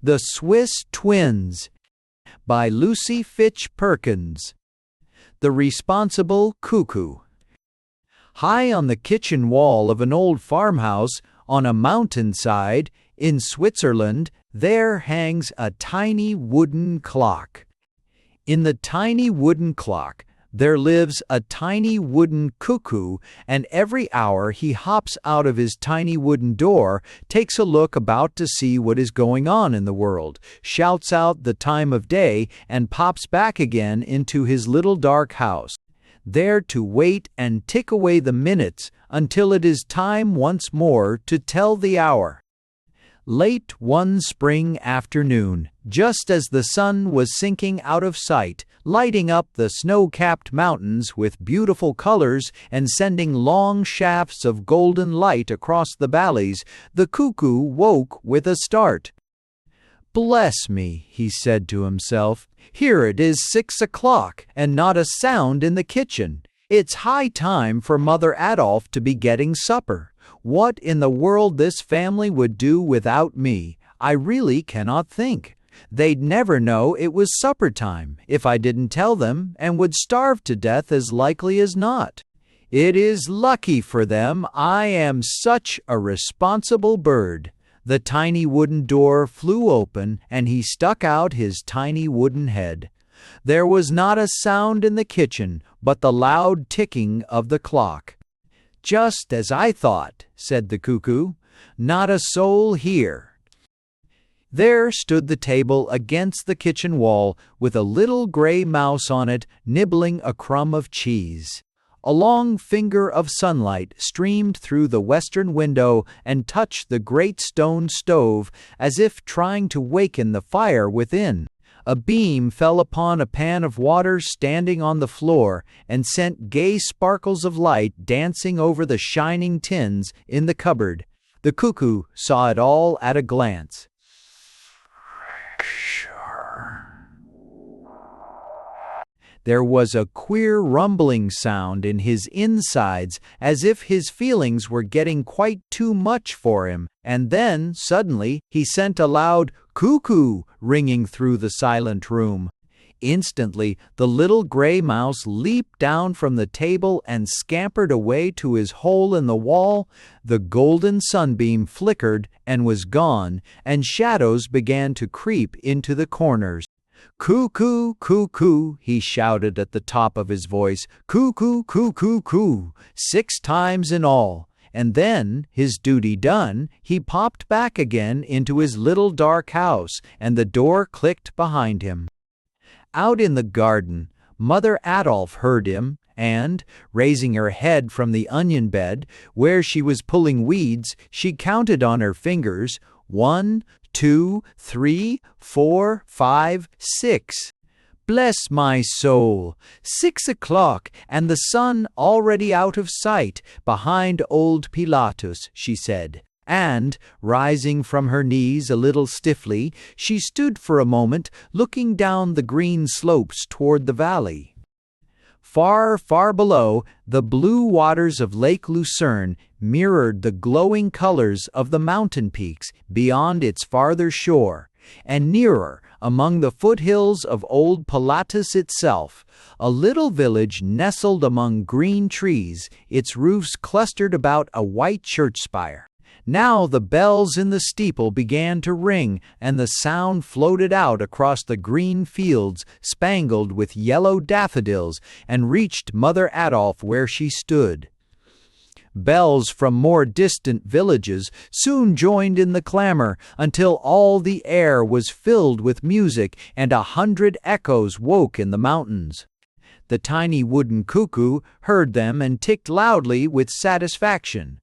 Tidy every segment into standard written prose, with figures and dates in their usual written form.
The Swiss Twins by Lucy Fitch Perkins. The Responsible Cuckoo. High on the kitchen wall of an old farmhouse on a mountainside in Switzerland, there hangs a tiny wooden clock. In the tiny wooden clock, there lives a tiny wooden cuckoo, and every hour he hops out of his tiny wooden door, takes a look about to see what is going on in the world, shouts out the time of day, and pops back again into his little dark house, there to wait and tick away the minutes until it is time once more to tell the hour. Late one spring afternoon, just as the sun was sinking out of sight, lighting up the snow-capped mountains with beautiful colors and sending long shafts of golden light across the valleys, the cuckoo woke with a start. "Bless me," he said to himself, "here it is 6 o'clock, and not a sound in the kitchen. It's high time for Mother Adolphe to be getting supper. What in the world this family would do without me, I really cannot think. They'd never know it was supper time if I didn't tell them, and would starve to death as likely as not. It is lucky for them I am such a responsible bird." The tiny wooden door flew open, and he stuck out his tiny wooden head. There was not a sound in the kitchen but the loud ticking of the clock. "Just as I thought," said the cuckoo. "Not a soul here." There stood the table against the kitchen wall, with a little gray mouse on it, nibbling a crumb of cheese. A long finger of sunlight streamed through the western window and touched the great stone stove, as if trying to waken the fire within. A beam fell upon a pan of water standing on the floor, and sent gay sparkles of light dancing over the shining tins in the cupboard. The cuckoo saw it all at a glance. There was a queer rumbling sound in his insides, as if his feelings were getting quite too much for him, and then, suddenly, he sent a loud "cuckoo" ringing through the silent room. Instantly, the little gray mouse leaped down from the table and scampered away to his hole in the wall. The golden sunbeam flickered and was gone, and shadows began to creep into the corners. "Cuckoo, cuckoo," he shouted at the top of his voice. "Cuckoo, cuckoo, coo," 6 times in all. And then, his duty done, he popped back again into his little dark house, and the door clicked behind him. Out in the garden, Mother Adolphe heard him, and, raising her head from the onion bed, where she was pulling weeds, she counted on her fingers, 1, 2, 3, 4, 5, 6. "Bless my soul! 6 o'clock, and the sun already out of sight behind old Pilatus," she said. And, rising from her knees a little stiffly, she stood for a moment looking down the green slopes toward the valley. Far, far below, the blue waters of Lake Lucerne mirrored the glowing colors of the mountain peaks beyond its farther shore, and nearer, among the foothills of old Pilatus itself, a little village nestled among green trees, its roofs clustered about a white church spire. Now the bells in the steeple began to ring, and the sound floated out across the green fields spangled with yellow daffodils, and reached Mother Adolphe where she stood. Bells from more distant villages soon joined in the clamor, until all the air was filled with music, and 100 echoes woke in the mountains. The tiny wooden cuckoo heard them and ticked loudly with satisfaction.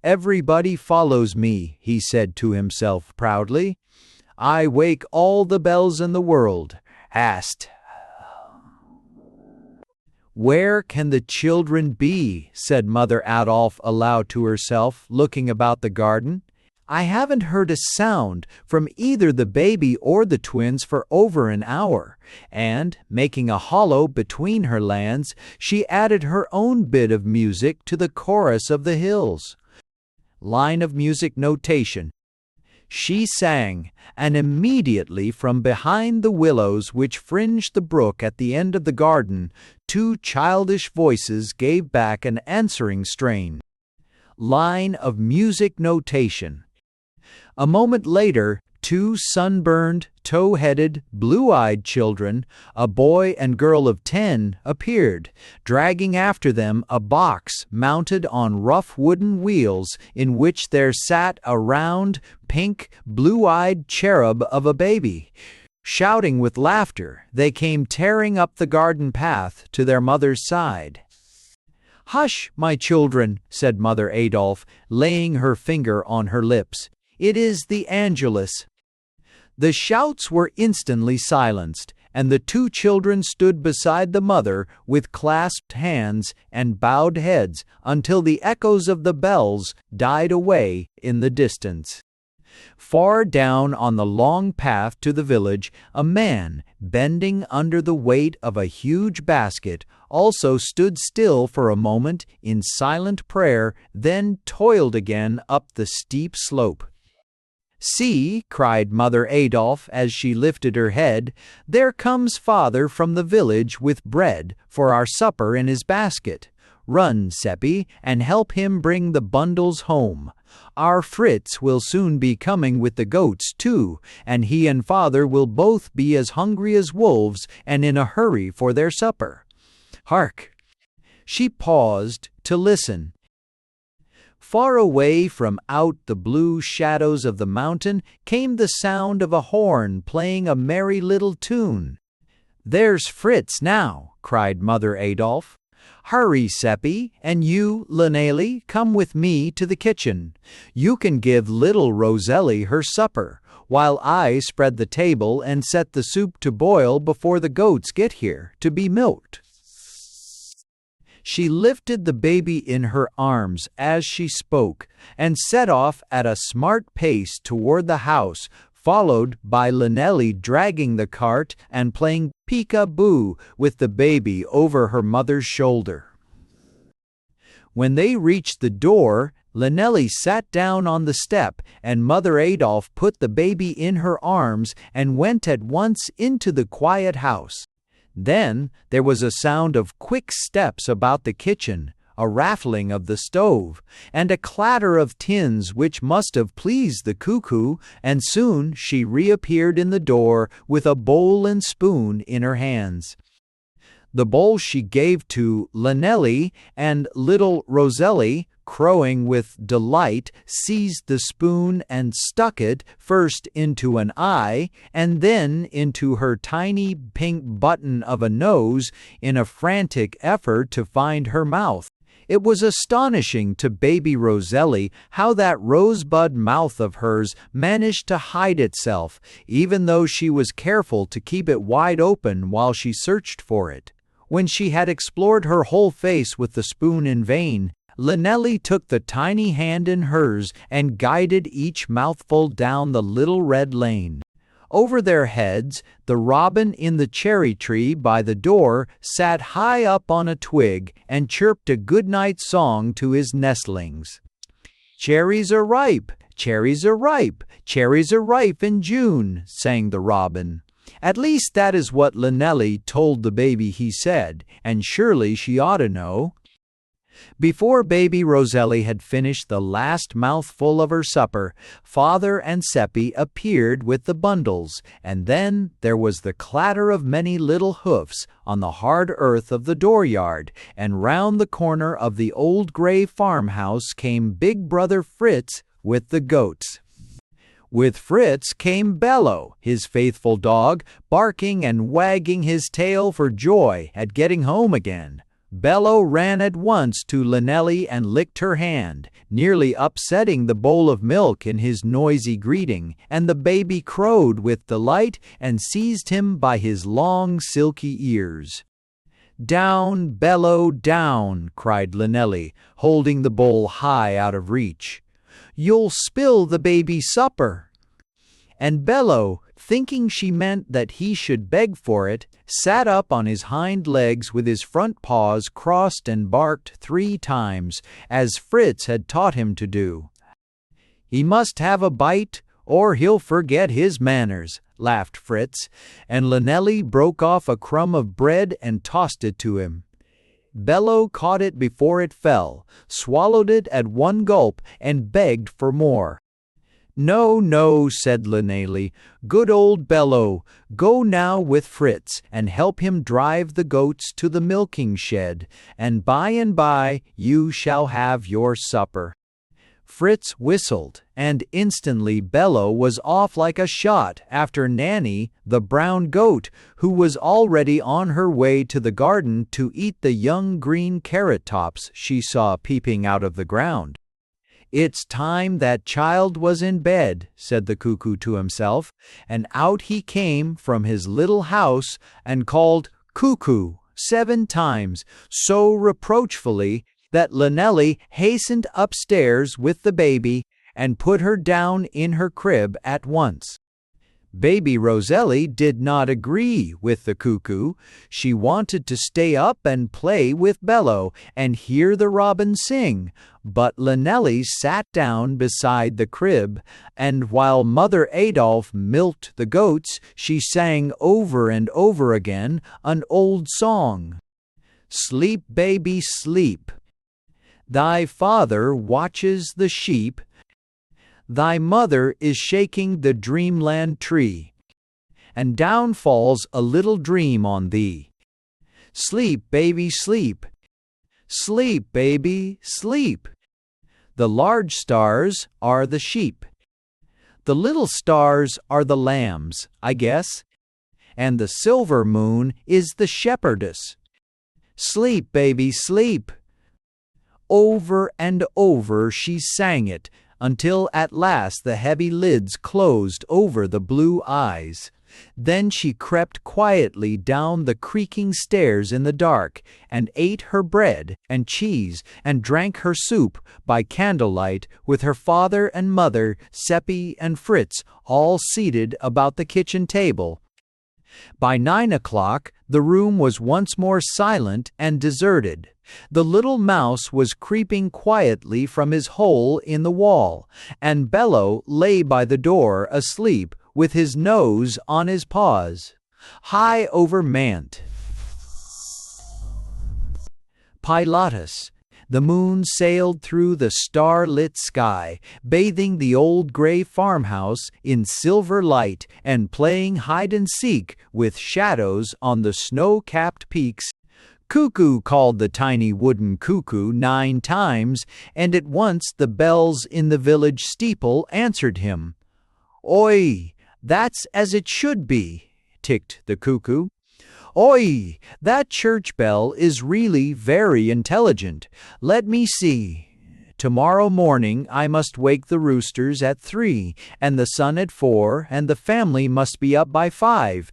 "Everybody follows me," he said to himself proudly. "I wake all the bells in the world. Hast." "Where can the children be?" said Mother Adolphe aloud to herself, looking about the garden. "I haven't heard a sound from either the baby or the twins for over an hour." And, making a hollow between her lands, she added her own bit of music to the chorus of the hills. Line of music notation. she sang, and immediately from behind the willows which fringed the brook at the end of the garden, two childish voices gave back an answering strain. Line of music notation. A moment later, two sunburned, tow-headed, blue-eyed children, a boy and girl of 10, appeared, dragging after them a box mounted on rough wooden wheels in which there sat a round, pink, blue-eyed cherub of a baby. Shouting with laughter, they came tearing up the garden path to their mother's side. "Hush, my children," said Mother Adolphe, laying her finger on her lips. "It is the Angelus." The shouts were instantly silenced, and the two children stood beside the mother with clasped hands and bowed heads until the echoes of the bells died away in the distance. Far down on the long path to the village, a man, bending under the weight of a huge basket, also stood still for a moment in silent prayer, then toiled again up the steep slope. "See," cried Mother Adolphe as she lifted her head, "there comes Father from the village with bread for our supper in his basket. Run, Seppi, and help him bring the bundles home. Our Fritz will soon be coming with the goats too, and he and Father will both be as hungry as wolves and in a hurry for their supper. Hark!" She paused to listen. Far away from out the blue shadows of the mountain came the sound of a horn playing a merry little tune. "There's Fritz now," cried Mother Adolphe. "Hurry, Seppi, and you, Linnele, come with me to the kitchen. You can give little Roselli her supper, while I spread the table and set the soup to boil before the goats get here to be milked." She lifted the baby in her arms as she spoke, and set off at a smart pace toward the house, followed by Linnele dragging the cart and playing peek-a-boo with the baby over her mother's shoulder. When they reached the door, Linnele sat down on the step, and Mother Adolphe put the baby in her arms and went at once into the quiet house. Then there was a sound of quick steps about the kitchen, a rattling of the stove, and a clatter of tins which must have pleased the cuckoo, and soon she reappeared in the door with a bowl and spoon in her hands. The bowl she gave to Linnele, and little Roselli, crowing with delight, seized the spoon and stuck it first into an eye and then into her tiny pink button of a nose in a frantic effort to find her mouth. It was astonishing to baby Roselli how that rosebud mouth of hers managed to hide itself, even though she was careful to keep it wide open while she searched for it. When she had explored her whole face with the spoon in vain, Linnele took the tiny hand in hers and guided each mouthful down the little red lane. Over their heads, the robin in the cherry tree by the door sat high up on a twig and chirped a good-night song to his nestlings. "Cherries are ripe, cherries are ripe, cherries are ripe in June," sang the robin. At least that is what Linnele told the baby he said, and surely she ought to know. Before baby Roselli had finished the last mouthful of her supper, Father and Seppi appeared with the bundles, and then there was the clatter of many little hoofs on the hard earth of the dooryard, and round the corner of the old gray farmhouse came big brother Fritz with the goats. With Fritz came Bello, his faithful dog, barking and wagging his tail for joy at getting home again. Bello ran at once to Linnele and licked her hand, nearly upsetting the bowl of milk in his noisy greeting, and the baby crowed with delight and seized him by his long silky ears. "Down, Bello, down!" cried Linnele, holding the bowl high out of reach. "You'll spill the baby's supper." And Bello, thinking she meant that he should beg for it, sat up on his hind legs with his front paws crossed and barked 3 times, as Fritz had taught him to do. He must have a bite or he'll forget his manners," laughed Fritz, and Lynelli broke off a crumb of bread and tossed it to him. Bello caught it before it fell, swallowed it at one gulp, and begged for more. "No, no," said Lynelli, "good old Bello, go now with Fritz and help him drive the goats to the milking shed, and by you shall have your supper." Fritz whistled, and instantly Bello was off like a shot after Nanny, the brown goat, who was already on her way to the garden to eat the young green carrot tops she saw peeping out of the ground. "It's time that child was in bed," said the cuckoo to himself, and out he came from his little house and called "Cuckoo" 7 times, so reproachfully that Lynelli hastened upstairs with the baby and put her down in her crib at once. Baby Roselli did not agree with the cuckoo. She wanted to stay up and play with Bello and hear the robin sing, but Lynelli sat down beside the crib, and while Mother Adolphe milked the goats, she sang over and over again an old song. "Sleep, baby, sleep. Thy father watches the sheep. Thy mother is shaking the dreamland tree, and down falls a little dream on thee. Sleep, baby, sleep. Sleep, baby, sleep. The large stars are the sheep. The little stars are the lambs, I guess, and the silver moon is the shepherdess. Sleep, baby, sleep." Over and over she sang it, until at last the heavy lids closed over the blue eyes. Then she crept quietly down the creaking stairs in the dark, and ate her bread and cheese and drank her soup by candlelight with her father and mother, Seppi and Fritz, all seated about the kitchen table. By 9 o'clock the room was once more silent and deserted. The little mouse was creeping quietly from his hole in the wall, and Bello lay by the door asleep with his nose on his paws. High over Mant Pilatus, the moon sailed through the star-lit sky, bathing the old gray farmhouse in silver light and playing hide-and-seek with shadows on the snow-capped peaks. "Cuckoo," called the tiny wooden cuckoo 9 times, and at once the bells in the village steeple answered him. "Oi, that's as it should be," ticked the cuckoo. "Oi, that church bell is really very intelligent. Let me see. Tomorrow morning I must wake the roosters at 3, and the sun at 4, and the family must be up by 5.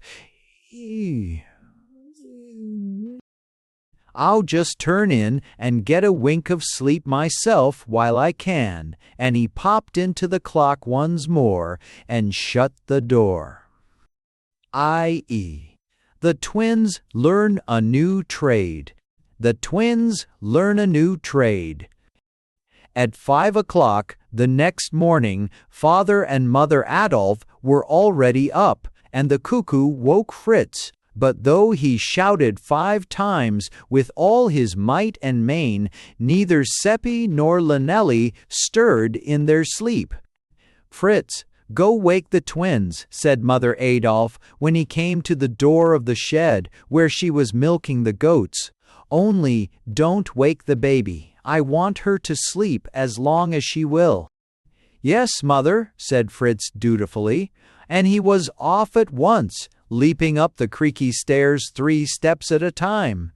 I'll just turn in and get a wink of sleep myself while I can," and he popped into the clock once more and shut the door. I.e. The twins learn a new trade. The twins learn a new trade. At 5 o'clock the next morning, Father and Mother Adolphe were already up, and the cuckoo woke Fritz. But though he shouted 5 times with all his might and main, neither Seppi nor Lynelli stirred in their sleep. "Fritz, go wake the twins," said Mother Adolphe when he came to the door of the shed where she was milking the goats. "Only don't wake the baby. I want her to sleep as long as she will." "Yes, Mother," said Fritz dutifully, and he was off at once, leaping up the creaky stairs 3 steps at a time.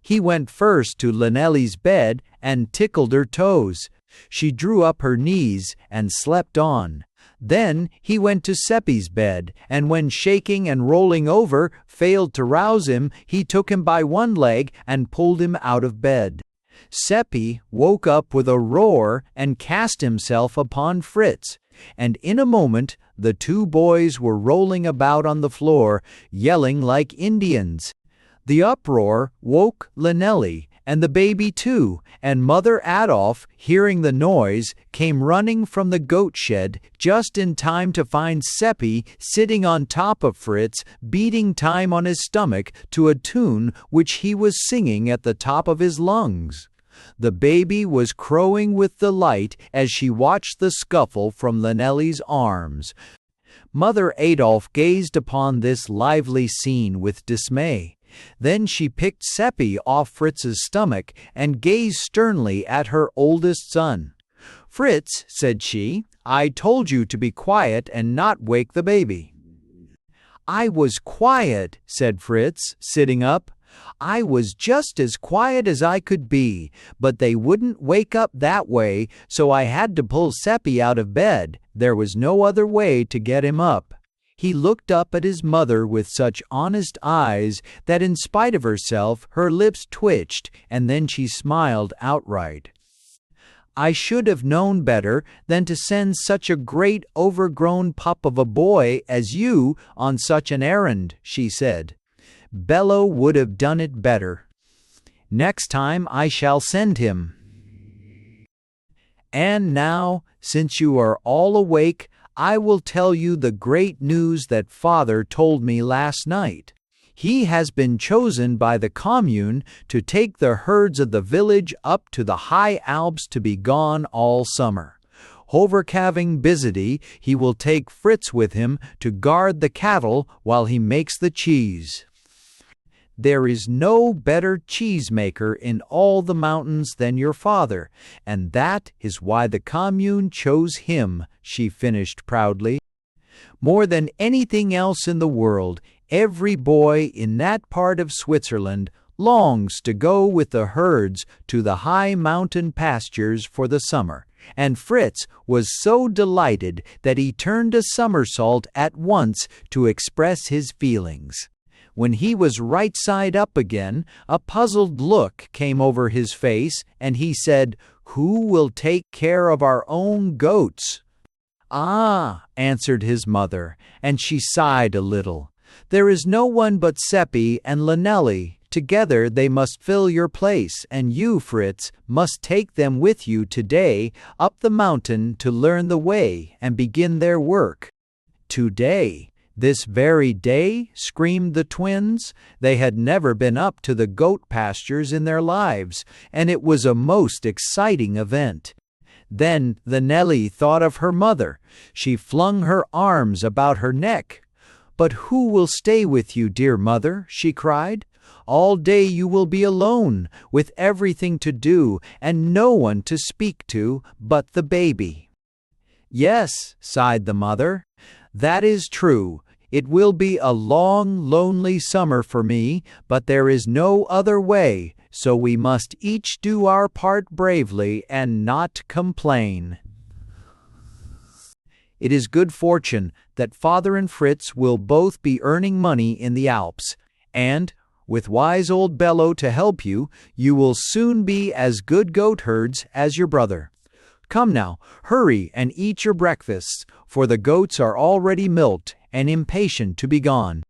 He went first to Lynelli's bed and tickled her toes. She drew up her knees and slept on. Then he went to Seppi's bed, and when shaking and rolling over failed to rouse him, he took him by one leg and pulled him out of bed. Seppi woke up with a roar and cast himself upon Fritz, and in a moment the 2 boys were rolling about on the floor, yelling like Indians. The uproar woke Lynelli, and the baby too, and Mother Adolf, hearing the noise, came running from the goat shed just in time to find Seppi sitting on top of Fritz, beating time on his stomach to a tune which he was singing at the top of his lungs. The baby was crowing with delight as she watched the scuffle from Linnelli's arms. Mother Adolf gazed upon this lively scene with dismay. Then she picked Seppi off Fritz's stomach and gazed sternly at her oldest son. "Fritz," said she, "I told you to be quiet and not wake the baby." "I was quiet," said Fritz, sitting up. "I was just as quiet as I could be, but they wouldn't wake up that way, so I had to pull Seppi out of bed. There was no other way to get him up." He looked up at his mother with such honest eyes that in spite of herself her lips twitched, and then she smiled outright. "I should have known better than to send such a great overgrown pup of a boy as you on such an errand," she said. "Bello would have done it better. Next time I shall send him. And now, since you are all awake, I will tell you the great news that Father told me last night. He has been chosen by the commune to take the herds of the village up to the high Alps to be gone all summer. Overcaving busity, he will take Fritz with him to guard the cattle while he makes the cheese. There is no better cheesemaker in all the mountains than your father, and that is why the commune chose him," she finished proudly. "More than anything else in the world, every boy in that part of Switzerland longs to go with the herds to the high mountain pastures for the summer, and Fritz was so delighted that he turned a somersault at once to express his feelings. When he was right side up again, a puzzled look came over his face, and he said, 'Who will take care of our own goats?' 'Ah,' answered his mother, and she sighed a little. 'There is no one but Seppi and Linnelli. Together they must fill your place, and you, Fritz, must take them with you today up the mountain to learn the way and begin their work.' 'Today? This very day?' screamed the twins. They had never been up to the goat pastures in their lives, and it was a most exciting event. Then Linnelli thought of her mother. She flung her arms about her neck. 'But who will stay with you, dear mother?' she cried. 'All day you will be alone, with everything to do, and no one to speak to but the baby.' 'Yes,' sighed the mother. 'That is true. It will be a long, lonely summer for me, but there is no other way, so we must each do our part bravely and not complain.' It is good fortune that Father and Fritz will both be earning money in the Alps, and, with wise old Bello to help you, you will soon be as good goat herds as your brother. Come now, hurry and eat your breakfasts, for the goats are already milked and impatient to be gone."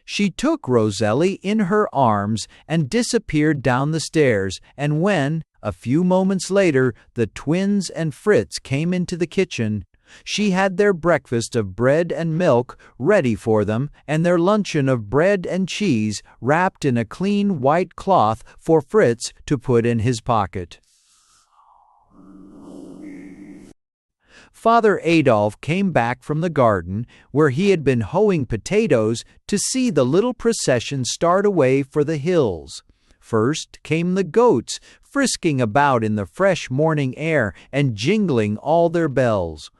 She took Roselli in her arms and disappeared down the stairs, and when, a few moments later, the twins and Fritz came into the kitchen, she had their breakfast of bread and milk ready for them, and their luncheon of bread and cheese wrapped in a clean white cloth for Fritz to put in his pocket. Father Adolf came back from the garden, where he had been hoeing potatoes, to see the little procession start away for the hills. First came the goats, frisking about in the fresh morning air and jingling all their bells.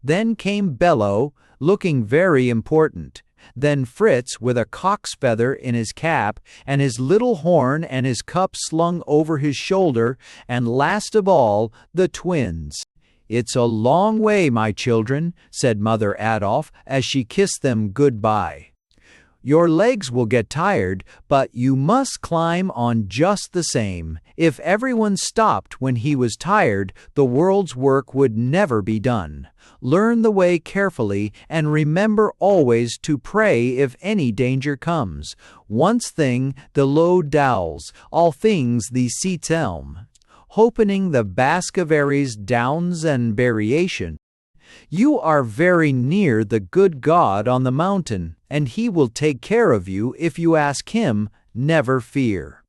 Then came Bello, looking very important. Then Fritz, with a cock's feather in his cap, and his little horn and his cup slung over his shoulder, and last of all, the twins. "It's a long way, my children," said Mother Adolf as she kissed them good-bye. Your legs will get tired, but you must climb on just the same. If everyone stopped when he was tired, the world's work would never be done. Learn the way carefully and remember always to pray if any danger comes. Once thing the low dowls, all things the seats elm. Hopening the Baskervilles downs and variation. You are very near the good God on the mountain, and he will take care of you if you ask him, never fear.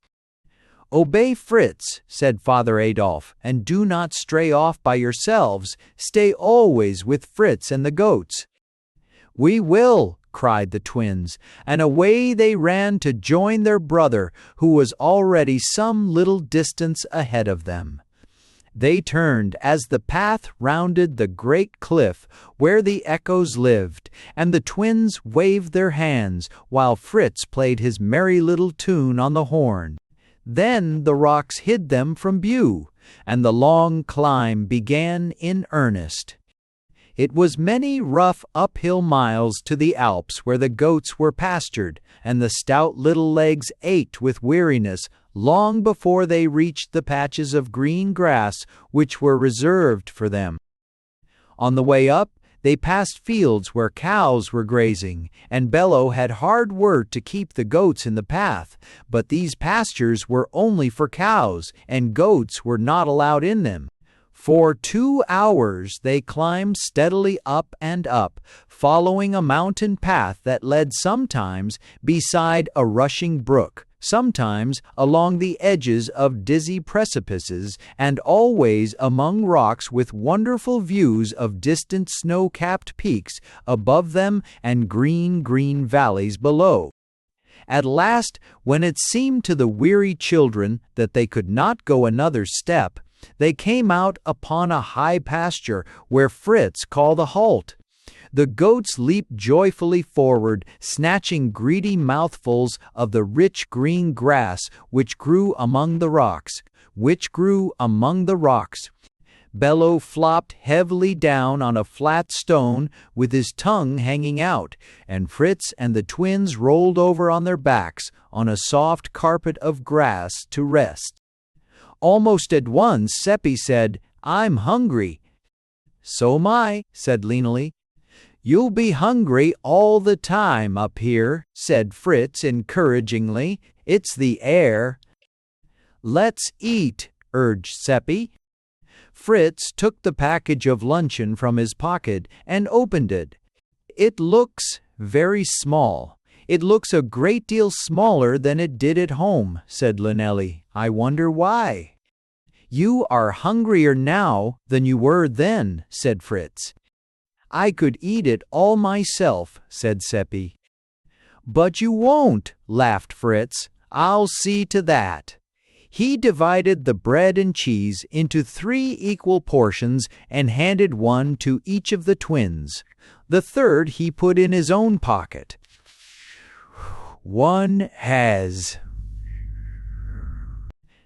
Obey Fritz, said Father Adolphe, and do not stray off by yourselves. Stay always with Fritz and the goats. We will, cried the twins, and away they ran to join their brother, who was already some little distance ahead of them. They turned as the path rounded the great cliff where the echoes lived, and the twins waved their hands while Fritz played his merry little tune on the horn. Then the rocks hid them from view, and the long climb began in earnest. It was many rough uphill miles to the Alps where the goats were pastured, and the stout little legs ached with weariness long before they reached the patches of green grass which were reserved for them. On the way up, they passed fields where cows were grazing, and Bello had hard work to keep the goats in the path, but these pastures were only for cows, and goats were not allowed in them. For 2 hours they climbed steadily up and up, following a mountain path that led sometimes beside a rushing brook, sometimes along the edges of dizzy precipices, and always among rocks with wonderful views of distant snow-capped peaks above them and green valleys below. At last, when it seemed to the weary children that they could not go another step, they came out upon a high pasture where Fritz called a halt. The goats leaped joyfully forward, snatching greedy mouthfuls of the rich green grass which grew among the rocks. Bello flopped heavily down on a flat stone with his tongue hanging out, and Fritz and the twins rolled over on their backs on a soft carpet of grass to rest. Almost at once Seppi said, "I'm hungry." "So am I," said Leanily. "You'll be hungry all the time up here," said Fritz encouragingly. "It's the air." "Let's eat," urged Seppi. Fritz took the package of luncheon from his pocket and opened it. "It looks very small. It looks a great deal smaller than it did at home," said Lynelli. "I wonder why?" "You are hungrier now than you were then," said Fritz. "I could eat it all myself," said Seppi. "But you won't," laughed Fritz. "I'll see to that." He divided the bread and cheese into 3 equal portions and handed one to each of the twins. The third he put in his own pocket. "One has.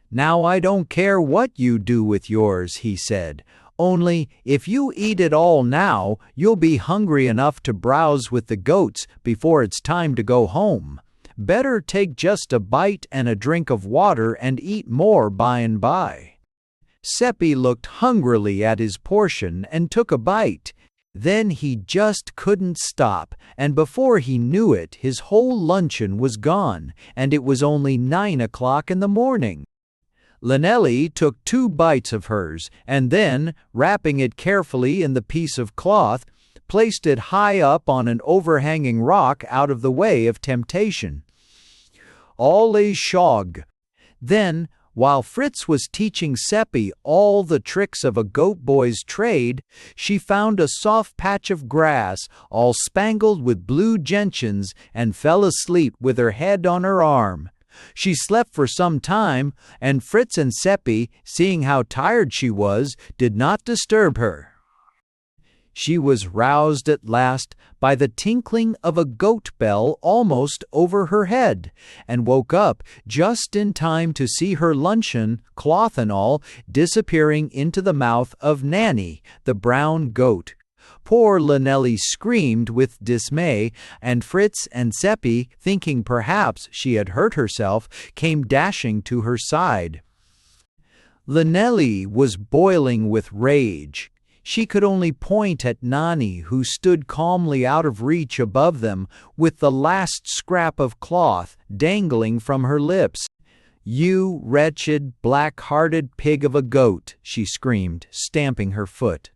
Now I don't care what you do with yours," he said. "Only, if you eat it all now, you'll be hungry enough to browse with the goats before it's time to go home. Better take just a bite and a drink of water and eat more by and by." Seppi looked hungrily at his portion and took a bite. Then he just couldn't stop, and before he knew it, his whole luncheon was gone, and it was only 9 o'clock in the morning. Lynelli took 2 bites of hers, and then, wrapping it carefully in the piece of cloth, placed it high up on an overhanging rock out of the way of temptation. Alle Shog. Then, while Fritz was teaching Seppi all the tricks of a goat boy's trade, she found a soft patch of grass all spangled with blue gentians and fell asleep with her head on her arm. She slept for some time, and Fritz and Seppi, seeing how tired she was, did not disturb her. She was roused at last by the tinkling of a goat bell almost over her head, and woke up just in time to see her luncheon, cloth and all, disappearing into the mouth of Nanny, the brown goat. Poor Lynelli screamed with dismay, and Fritz and Seppi, thinking perhaps she had hurt herself, came dashing to her side. Lynelli was boiling with rage. She could only point at Nanny, who stood calmly out of reach above them, with the last scrap of cloth dangling from her lips. "You wretched, black-hearted pig of a goat," she screamed, stamping her foot.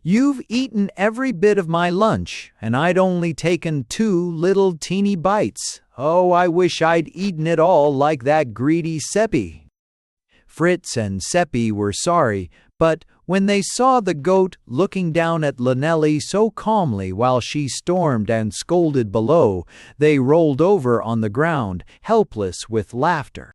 "You've eaten every bit of my lunch, and I'd only taken 2 little teeny bites. Oh, I wish I'd eaten it all like that greedy Seppi." Fritz and Seppi were sorry, but when they saw the goat looking down at Lynelli so calmly while she stormed and scolded below, they rolled over on the ground, helpless with laughter.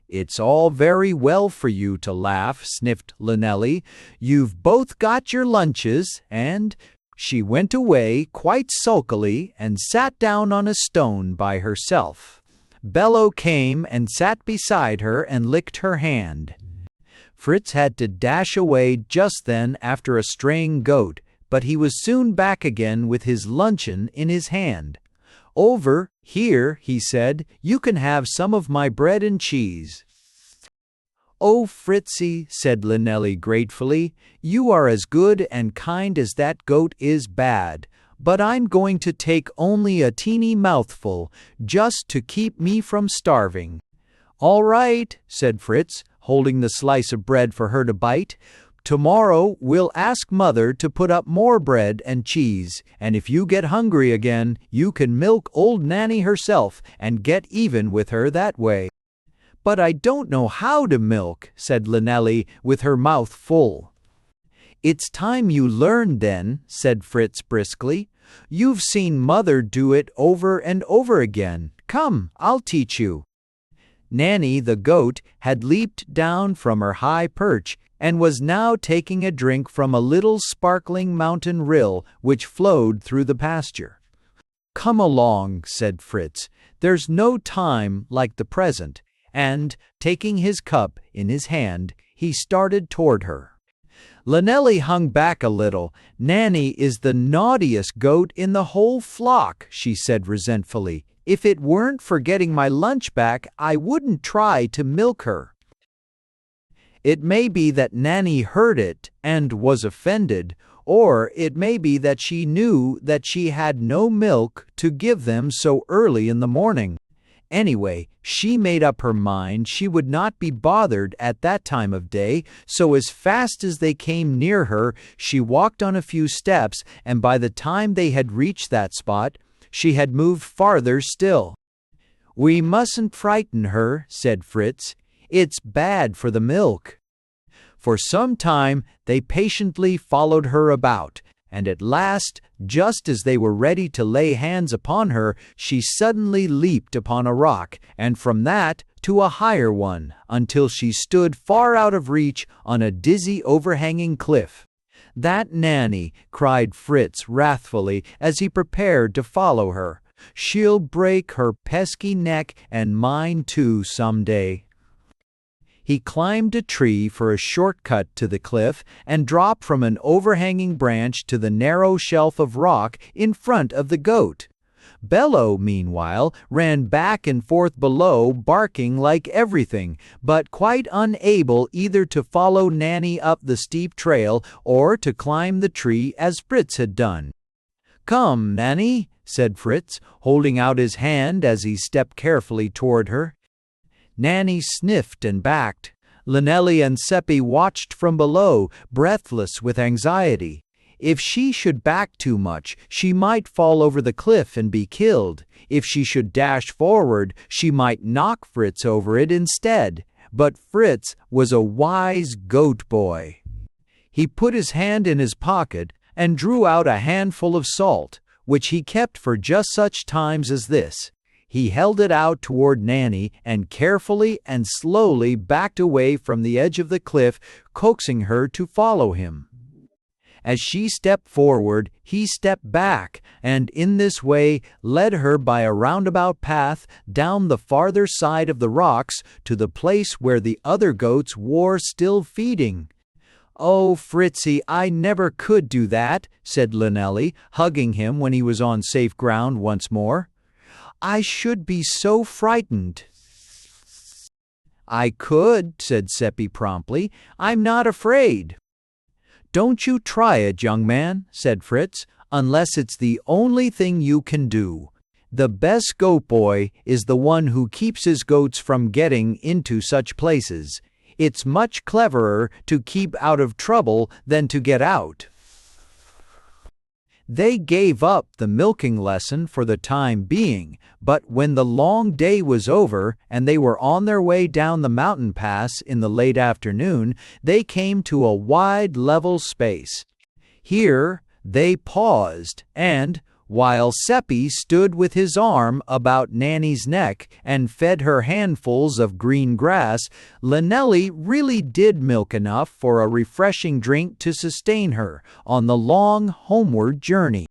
"It's all very well for you to laugh," sniffed Lynelli. "You've both got your lunches," and she went away quite sulkily and sat down on a stone by herself. Bello came and sat beside her and licked her hand. Fritz had to dash away just then after a straying goat, but he was soon back again with his luncheon in his hand. "Over here," he said, "you can have some of my bread and cheese." "Oh, Fritzy," said Lynelli gratefully, "you are as good and kind as that goat is bad. But I'm going to take only a teeny mouthful, just to keep me from starving." "All right," said Fritz, holding the slice of bread for her to bite. "Tomorrow we'll ask Mother to put up more bread and cheese, and if you get hungry again, you can milk old Nanny herself and get even with her that way." "But I don't know how to milk," said Lynelli, with her mouth full. "It's time you learned then," said Fritz briskly. "You've seen Mother do it over and over again. Come, I'll teach you." Nanny the goat had leaped down from her high perch and was now taking a drink from a little sparkling mountain rill which flowed through the pasture. "Come along," said Fritz. "There's no time like the present," and, taking his cup in his hand, he started toward her. Lynelli hung back a little. "Nanny is the naughtiest goat in the whole flock," she said resentfully. "If it weren't for getting my lunch back, I wouldn't try to milk her." It may be that Nanny heard it and was offended, or it may be that she knew that she had no milk to give them so early in the morning. Anyway, she made up her mind she would not be bothered at that time of day, so as fast as they came near her, she walked on a few steps, and by the time they had reached that spot, she had moved farther still. "We mustn't frighten her," said Fritz. "It's bad for the milk." For some time they patiently followed her about, and at last, just as they were ready to lay hands upon her, she suddenly leaped upon a rock, and from that to a higher one, until she stood far out of reach on a dizzy overhanging cliff. "That Nanny," cried Fritz wrathfully as he prepared to follow her. "She'll break her pesky neck and mine too some day." He climbed a tree for a shortcut to the cliff and dropped from an overhanging branch to the narrow shelf of rock in front of the goat. Bello, meanwhile, ran back and forth below, barking like everything, but quite unable either to follow Nanny up the steep trail or to climb the tree as Fritz had done. "Come, Nanny," said Fritz, holding out his hand as he stepped carefully toward her. Nanny sniffed and backed. Lynelli and Seppi watched from below, breathless with anxiety. If she should back too much, she might fall over the cliff and be killed. If she should dash forward, she might knock Fritz over it instead. But Fritz was a wise goat boy. He put his hand in his pocket and drew out a handful of salt, which he kept for just such times as this. He held it out toward Nanny and carefully and slowly backed away from the edge of the cliff, coaxing her to follow him. As she stepped forward, he stepped back, and in this way led her by a roundabout path down the farther side of the rocks to the place where the other goats were still feeding. "Oh, Fritzy, I never could do that," said Lynelli, hugging him when he was on safe ground once more. "I should be so frightened." "I could," said Seppi promptly. "I'm not afraid." "Don't you try it, young man," said Fritz, "unless it's the only thing you can do. The best goat boy is the one who keeps his goats from getting into such places. It's much cleverer to keep out of trouble than to get out." They gave up the milking lesson for the time being, but when the long day was over and they were on their way down the mountain pass in the late afternoon, they came to a wide level space. Here they paused, and, while Seppi stood with his arm about Nanny's neck and fed her handfuls of green grass, Lynelli really did milk enough for a refreshing drink to sustain her on the long homeward journey.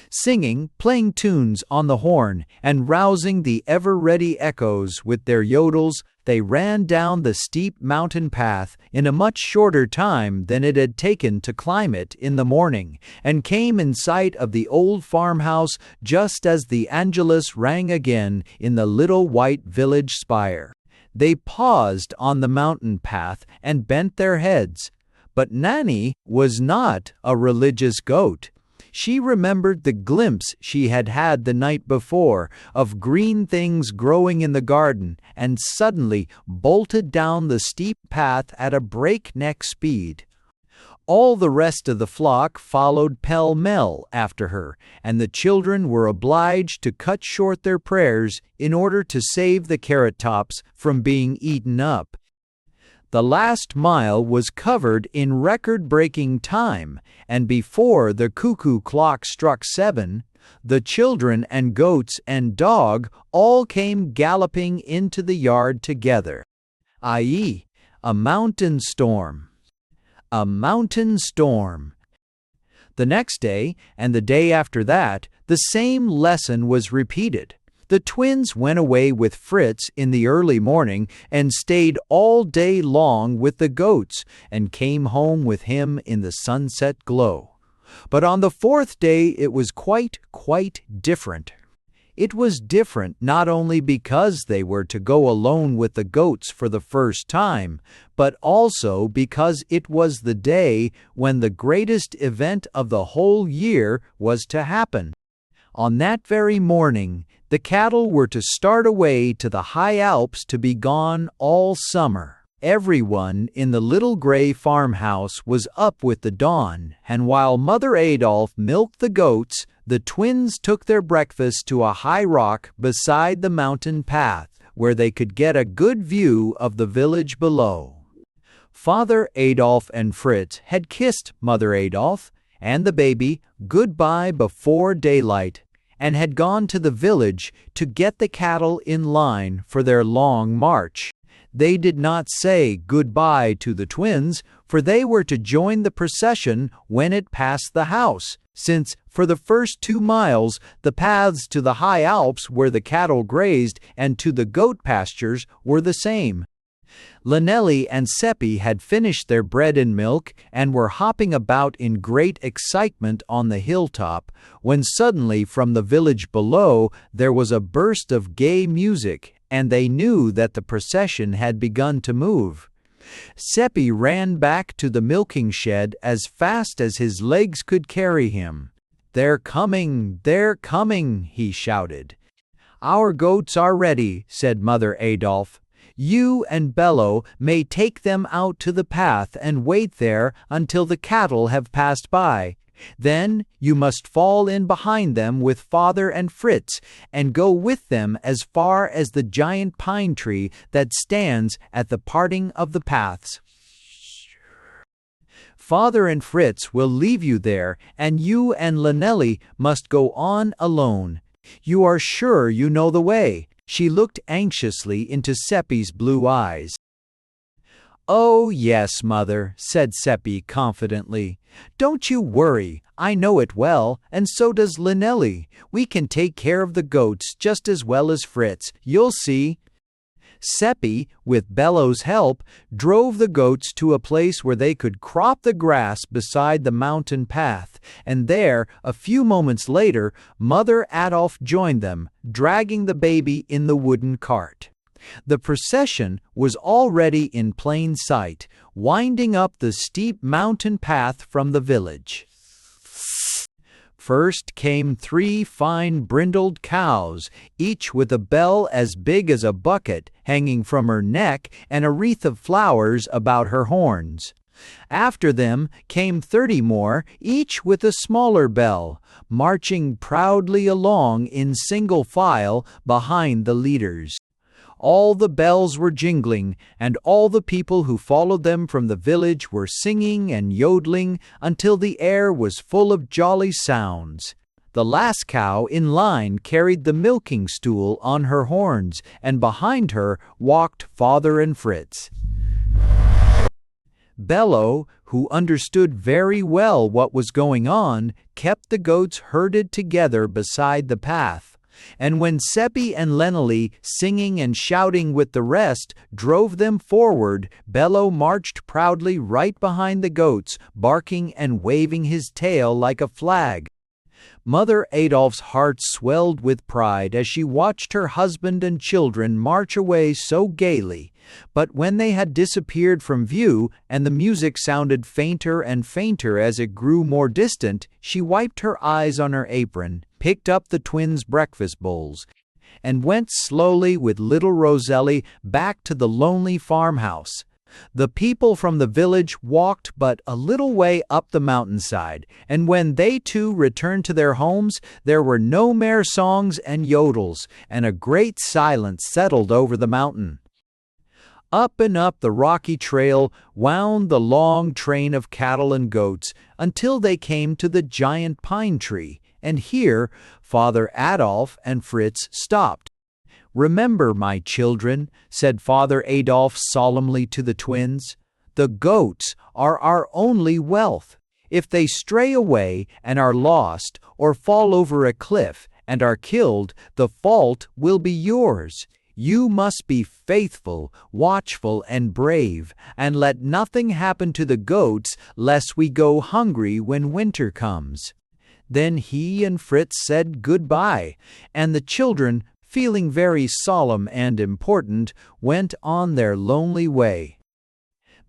Singing, playing tunes on the horn, and rousing the ever-ready echoes with their yodels, they ran down the steep mountain path in a much shorter time than it had taken to climb it in the morning, and came in sight of the old farmhouse just as the Angelus rang again in the little white village spire. They paused on the mountain path and bent their heads, but Nanny was not a religious goat. She remembered the glimpse she had had the night before of green things growing in the garden, and suddenly bolted down the steep path at a breakneck speed. All the rest of the flock followed pell-mell after her, and the children were obliged to cut short their prayers in order to save the carrot tops from being eaten up. The last mile was covered in record-breaking time, and before the cuckoo clock struck 7, the children and goats and dog all came galloping into the yard together. I.e., a mountain storm. A mountain storm. The next day, and the day after that, the same lesson was repeated. The twins went away with Fritz in the early morning and stayed all day long with the goats, and came home with him in the sunset glow. But on the 4th day it was quite different. It was different not only because they were to go alone with the goats for the first time, but also because it was the day when the greatest event of the whole year was to happen. On that very morning, the cattle were to start away to the high Alps to be gone all summer. Everyone in the little gray farmhouse was up with the dawn, and while Mother Adolphe milked the goats, the twins took their breakfast to a high rock beside the mountain path, where they could get a good view of the village below. Father Adolphe and Fritz had kissed Mother Adolphe and the baby goodbye before daylight, and had gone to the village to get the cattle in line for their long march. They did not say goodbye to the twins, for they were to join the procession when it passed the house, since for the first 2 miles the paths to the high Alps where the cattle grazed and to the goat pastures were the same. Lynelli and Seppi had finished their bread and milk and were hopping about in great excitement on the hilltop, when suddenly from the village below there was a burst of gay music, and they knew that the procession had begun to move. Seppi ran back to the milking shed as fast as his legs could carry him. "They're coming, he shouted. "Our goats are ready," said Mother Adolphe. "You and Bello may take them out to the path and wait there until the cattle have passed by. Then you must fall in behind them with Father and Fritz and go with them as far as the giant pine tree that stands at the parting of the paths. Father and Fritz will leave you there, and you and Lynelli must go on alone. You are sure you know the way?" She looked anxiously into Seppi's blue eyes. "Oh, yes, Mother," said Seppi confidently. "Don't you worry, I know it well, and so does Lynelli. We can take care of the goats just as well as Fritz, you'll see." Seppi, with Bello's help, drove the goats to a place where they could crop the grass beside the mountain path, and there, a few moments later, Mother Adolf joined them, dragging the baby in the wooden cart. The procession was already in plain sight, winding up the steep mountain path from the village. First came 3 fine brindled cows, each with a bell as big as a bucket hanging from her neck and a wreath of flowers about her horns. After them came 30 more, each with a smaller bell, marching proudly along in single file behind the leaders. All the bells were jingling, and all the people who followed them from the village were singing and yodeling until the air was full of jolly sounds. The last cow in line carried the milking stool on her horns, and behind her walked Father and Fritz. Bello, who understood very well what was going on, kept the goats herded together beside the path. And when Seppi and Leneli, singing and shouting with the rest, drove them forward, Bello marched proudly right behind the goats, barking and waving his tail like a flag. Mother Adolf's heart swelled with pride as she watched her husband and children march away so gaily. But when they had disappeared from view, and the music sounded fainter and fainter as it grew more distant, she wiped her eyes on her apron, picked up the twins' breakfast bowls, and went slowly with little Roselli back to the lonely farmhouse. The people from the village walked but a little way up the mountainside, and when they too returned to their homes, there were no mere songs and yodels, and a great silence settled over the mountain. Up and up the rocky trail wound the long train of cattle and goats until they came to the giant pine tree, and here Father Adolf and Fritz stopped. "Remember, my children," said Father Adolf solemnly to the twins, "the goats are our only wealth. If they stray away and are lost, or fall over a cliff and are killed, the fault will be yours. You must be faithful, watchful, and brave, and let nothing happen to the goats lest we go hungry when winter comes." Then he and Fritz said goodbye, and the children, feeling very solemn and important, went on their lonely way.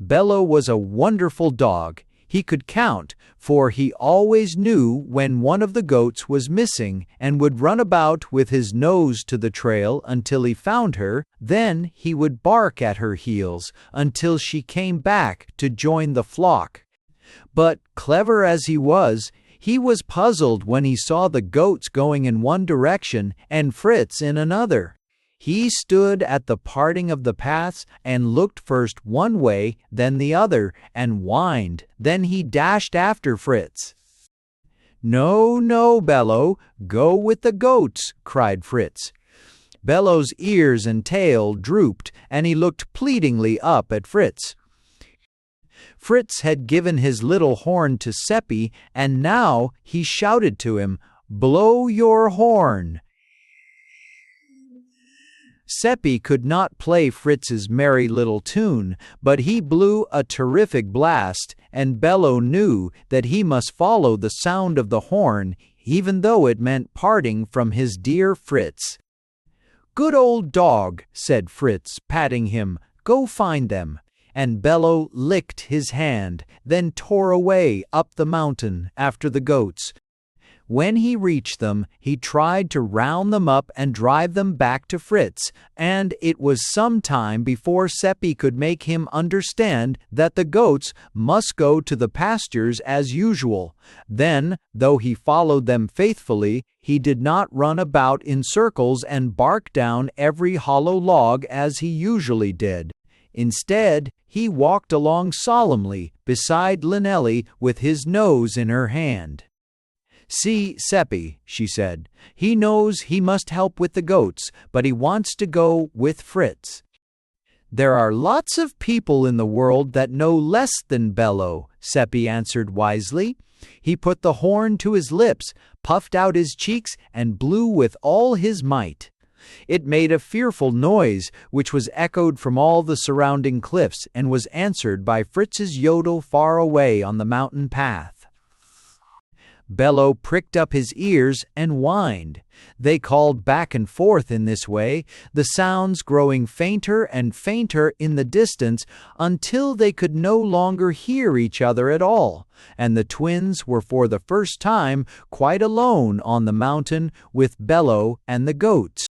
Bello was a wonderful dog. He could count, for he always knew when one of the goats was missing and would run about with his nose to the trail until he found her. Then he would bark at her heels until she came back to join the flock. But clever as he was puzzled when he saw the goats going in one direction and Fritz in another. He stood at the parting of the paths and looked first one way, then the other, and whined. Then he dashed after Fritz. "No, no, Bello, go with the goats," cried Fritz. Bello's ears and tail drooped, and he looked pleadingly up at Fritz. Fritz had given his little horn to Seppi, and now he shouted to him, "Blow your horn." Seppi could not play Fritz's merry little tune, but he blew a terrific blast, and Bello knew that he must follow the sound of the horn, even though it meant parting from his dear Fritz. "Good old dog," said Fritz, patting him, "go find them." And Bello licked his hand, then tore away up the mountain after the goats. When he reached them, he tried to round them up and drive them back to Fritz, and it was some time before Seppi could make him understand that the goats must go to the pastures as usual. Then, though he followed them faithfully, he did not run about in circles and bark down every hollow log as he usually did. Instead, he walked along solemnly beside Leneli with his nose in her hand. "See, Seppi," she said, "he knows he must help with the goats, but he wants to go with Fritz." "There are lots of people in the world that know less than Bello," Seppi answered wisely. He put the horn to his lips, puffed out his cheeks, and blew with all his might. It made a fearful noise, which was echoed from all the surrounding cliffs and was answered by Fritz's yodel far away on the mountain path. Bello pricked up his ears and whined. They called back and forth in this way, the sounds growing fainter and fainter in the distance until they could no longer hear each other at all, and the twins were for the first time quite alone on the mountain with Bello and the goats.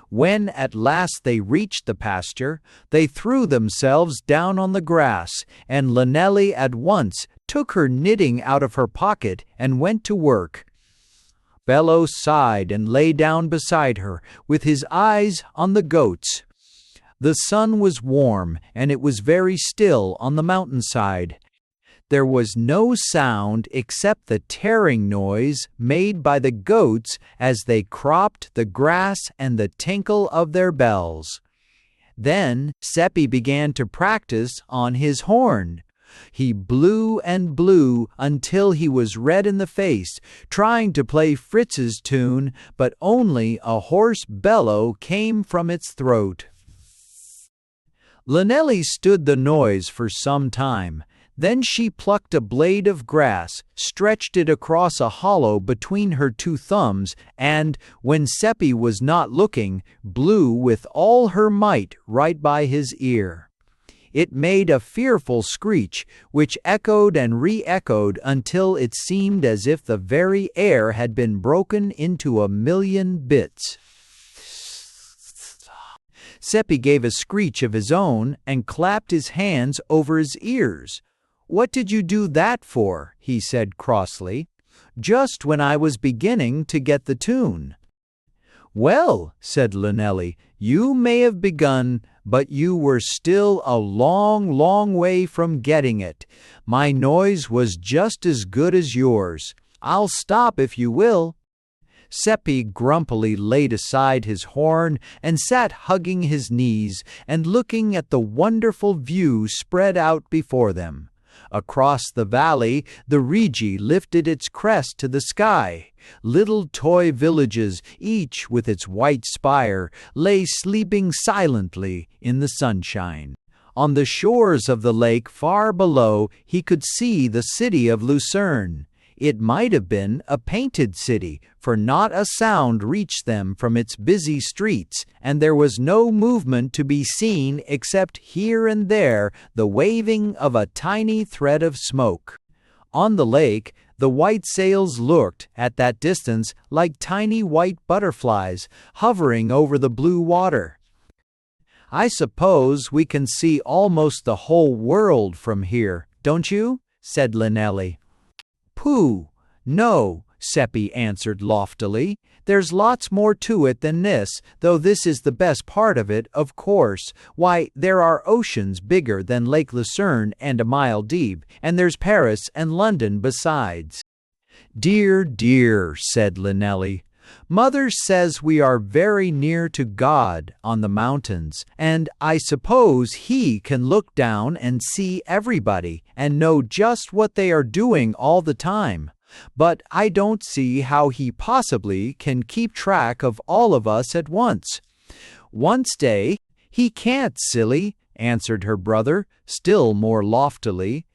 When at last they reached the pasture, they threw themselves down on the grass, and Lynelli at once took her knitting out of her pocket and went to work. Bello sighed and lay down beside her, with his eyes on the goats. The sun was warm, and it was very still on the mountainside. There was no sound except the tearing noise made by the goats as they cropped the grass and the tinkle of their bells. Then Seppi began to practice on his horn. He blew and blew until he was red in the face, trying to play Fritz's tune, but only a hoarse bellow came from its throat. Lynelli stood the noise for some time. Then she plucked a blade of grass, stretched it across a hollow between her two thumbs, and, when Seppi was not looking, blew with all her might right by his ear. It made a fearful screech, which echoed and re-echoed until it seemed as if the very air had been broken into 1,000,000 bits. Seppi gave a screech of his own and clapped his hands over his ears. "What did you do that for?" he said crossly. "Just when I was beginning to get the tune." "Well," said Lynelli, "you may have begun, but you were still a long, long way from getting it. My noise was just as good as yours. I'll stop if you will." Seppi grumpily laid aside his horn and sat hugging his knees and looking at the wonderful view spread out before them. Across the valley, the Rigi lifted its crest to the sky. Little toy villages, each with its white spire, lay sleeping silently in the sunshine. On the shores of the lake far below, he could see the city of Lucerne. It might have been a painted city, for not a sound reached them from its busy streets, and there was no movement to be seen except here and there the waving of a tiny thread of smoke. On the lake, the white sails looked, at that distance, like tiny white butterflies hovering over the blue water. "I suppose we can see almost the whole world from here, don't you?" said Lynelli. "Pooh! No," Seppi answered loftily. "There's lots more to it than this, though this is the best part of it, of course. Why, there are oceans bigger than Lake Lucerne and a mile deep, and there's Paris and London besides." "Dear, dear," said Lynelli. "Mother says we are very near to God on the mountains, and I suppose He can look down and see everybody and know just what they are doing all the time. But I don't see how He possibly can keep track of all of us at once." "Once day, He can't, silly," answered her brother, still more loftily.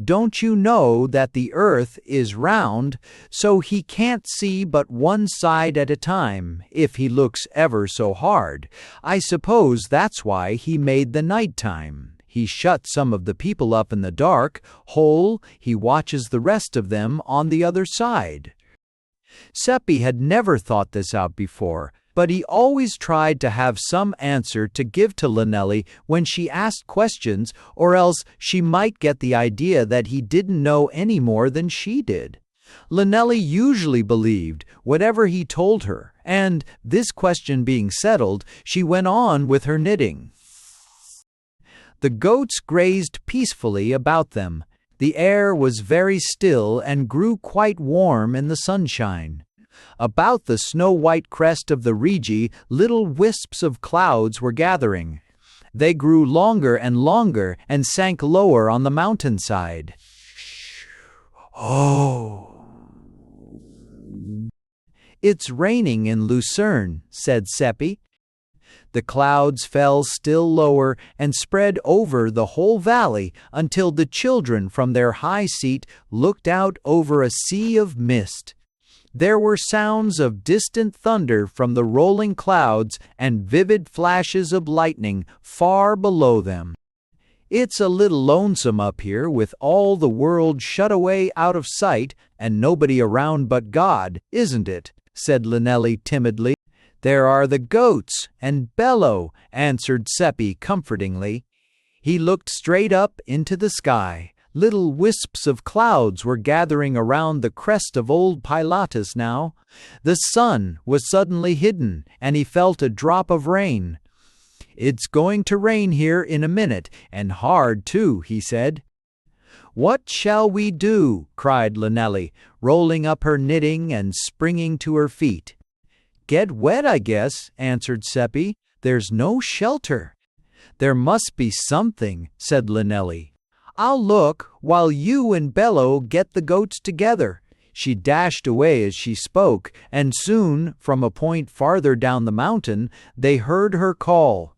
Don't you know that the earth is round, so He can't see but one side at a time, if He looks ever so hard? I suppose that's why He made the night time. He shut some of the people up in the dark hole, He watches the rest of them on the other side." Seppi had never thought this out before, but he always tried to have some answer to give to Lynelli when she asked questions, or else she might get the idea that he didn't know any more than she did. Lynelli usually believed whatever he told her, and, this question being settled, she went on with her knitting. The goats grazed peacefully about them. The air was very still and grew quite warm in the sunshine. About the snow-white crest of the Rigi, little wisps of clouds were gathering. They grew longer and longer and sank lower on the mountainside. Oh! "It's raining in Lucerne," said Seppi. The clouds fell still lower and spread over the whole valley until the children from their high seat looked out over a sea of mist. There were sounds of distant thunder from the rolling clouds and vivid flashes of lightning far below them. "It's a little lonesome up here with all the world shut away out of sight and nobody around but God, isn't it?" said Lynelli timidly. "There are the goats and Bello," answered Seppi comfortingly. He looked straight up into the sky. Little wisps of clouds were gathering around the crest of old Pilatus now. The sun was suddenly hidden, and he felt a drop of rain. "It's going to rain here in a minute, and hard too," he said. "What shall we do?" cried Lynelli, rolling up her knitting and springing to her feet. "Get wet, I guess," answered Seppi. "There's no shelter." "There must be something," said Lynelli. "I'll look while you and Bello get the goats together." She dashed away as she spoke, and soon, from a point farther down the mountain, they heard her call.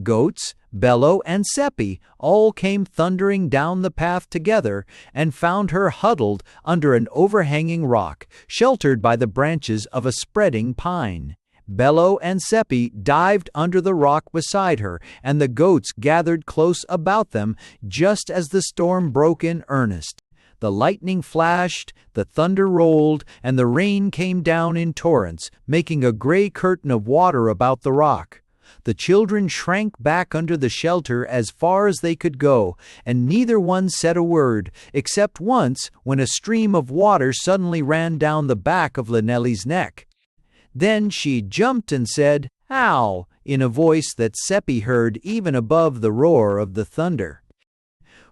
Goats, Bello, and Seppi all came thundering down the path together and found her huddled under an overhanging rock, sheltered by the branches of a spreading pine. Bello and Seppi dived under the rock beside her, and the goats gathered close about them just as the storm broke in earnest. The lightning flashed, the thunder rolled, and the rain came down in torrents, making a gray curtain of water about the rock. The children shrank back under the shelter as far as they could go, and neither one said a word, except once when a stream of water suddenly ran down the back of Lynelli's neck. Then she jumped and said, "Ow!" in a voice that Seppi heard even above the roar of the thunder.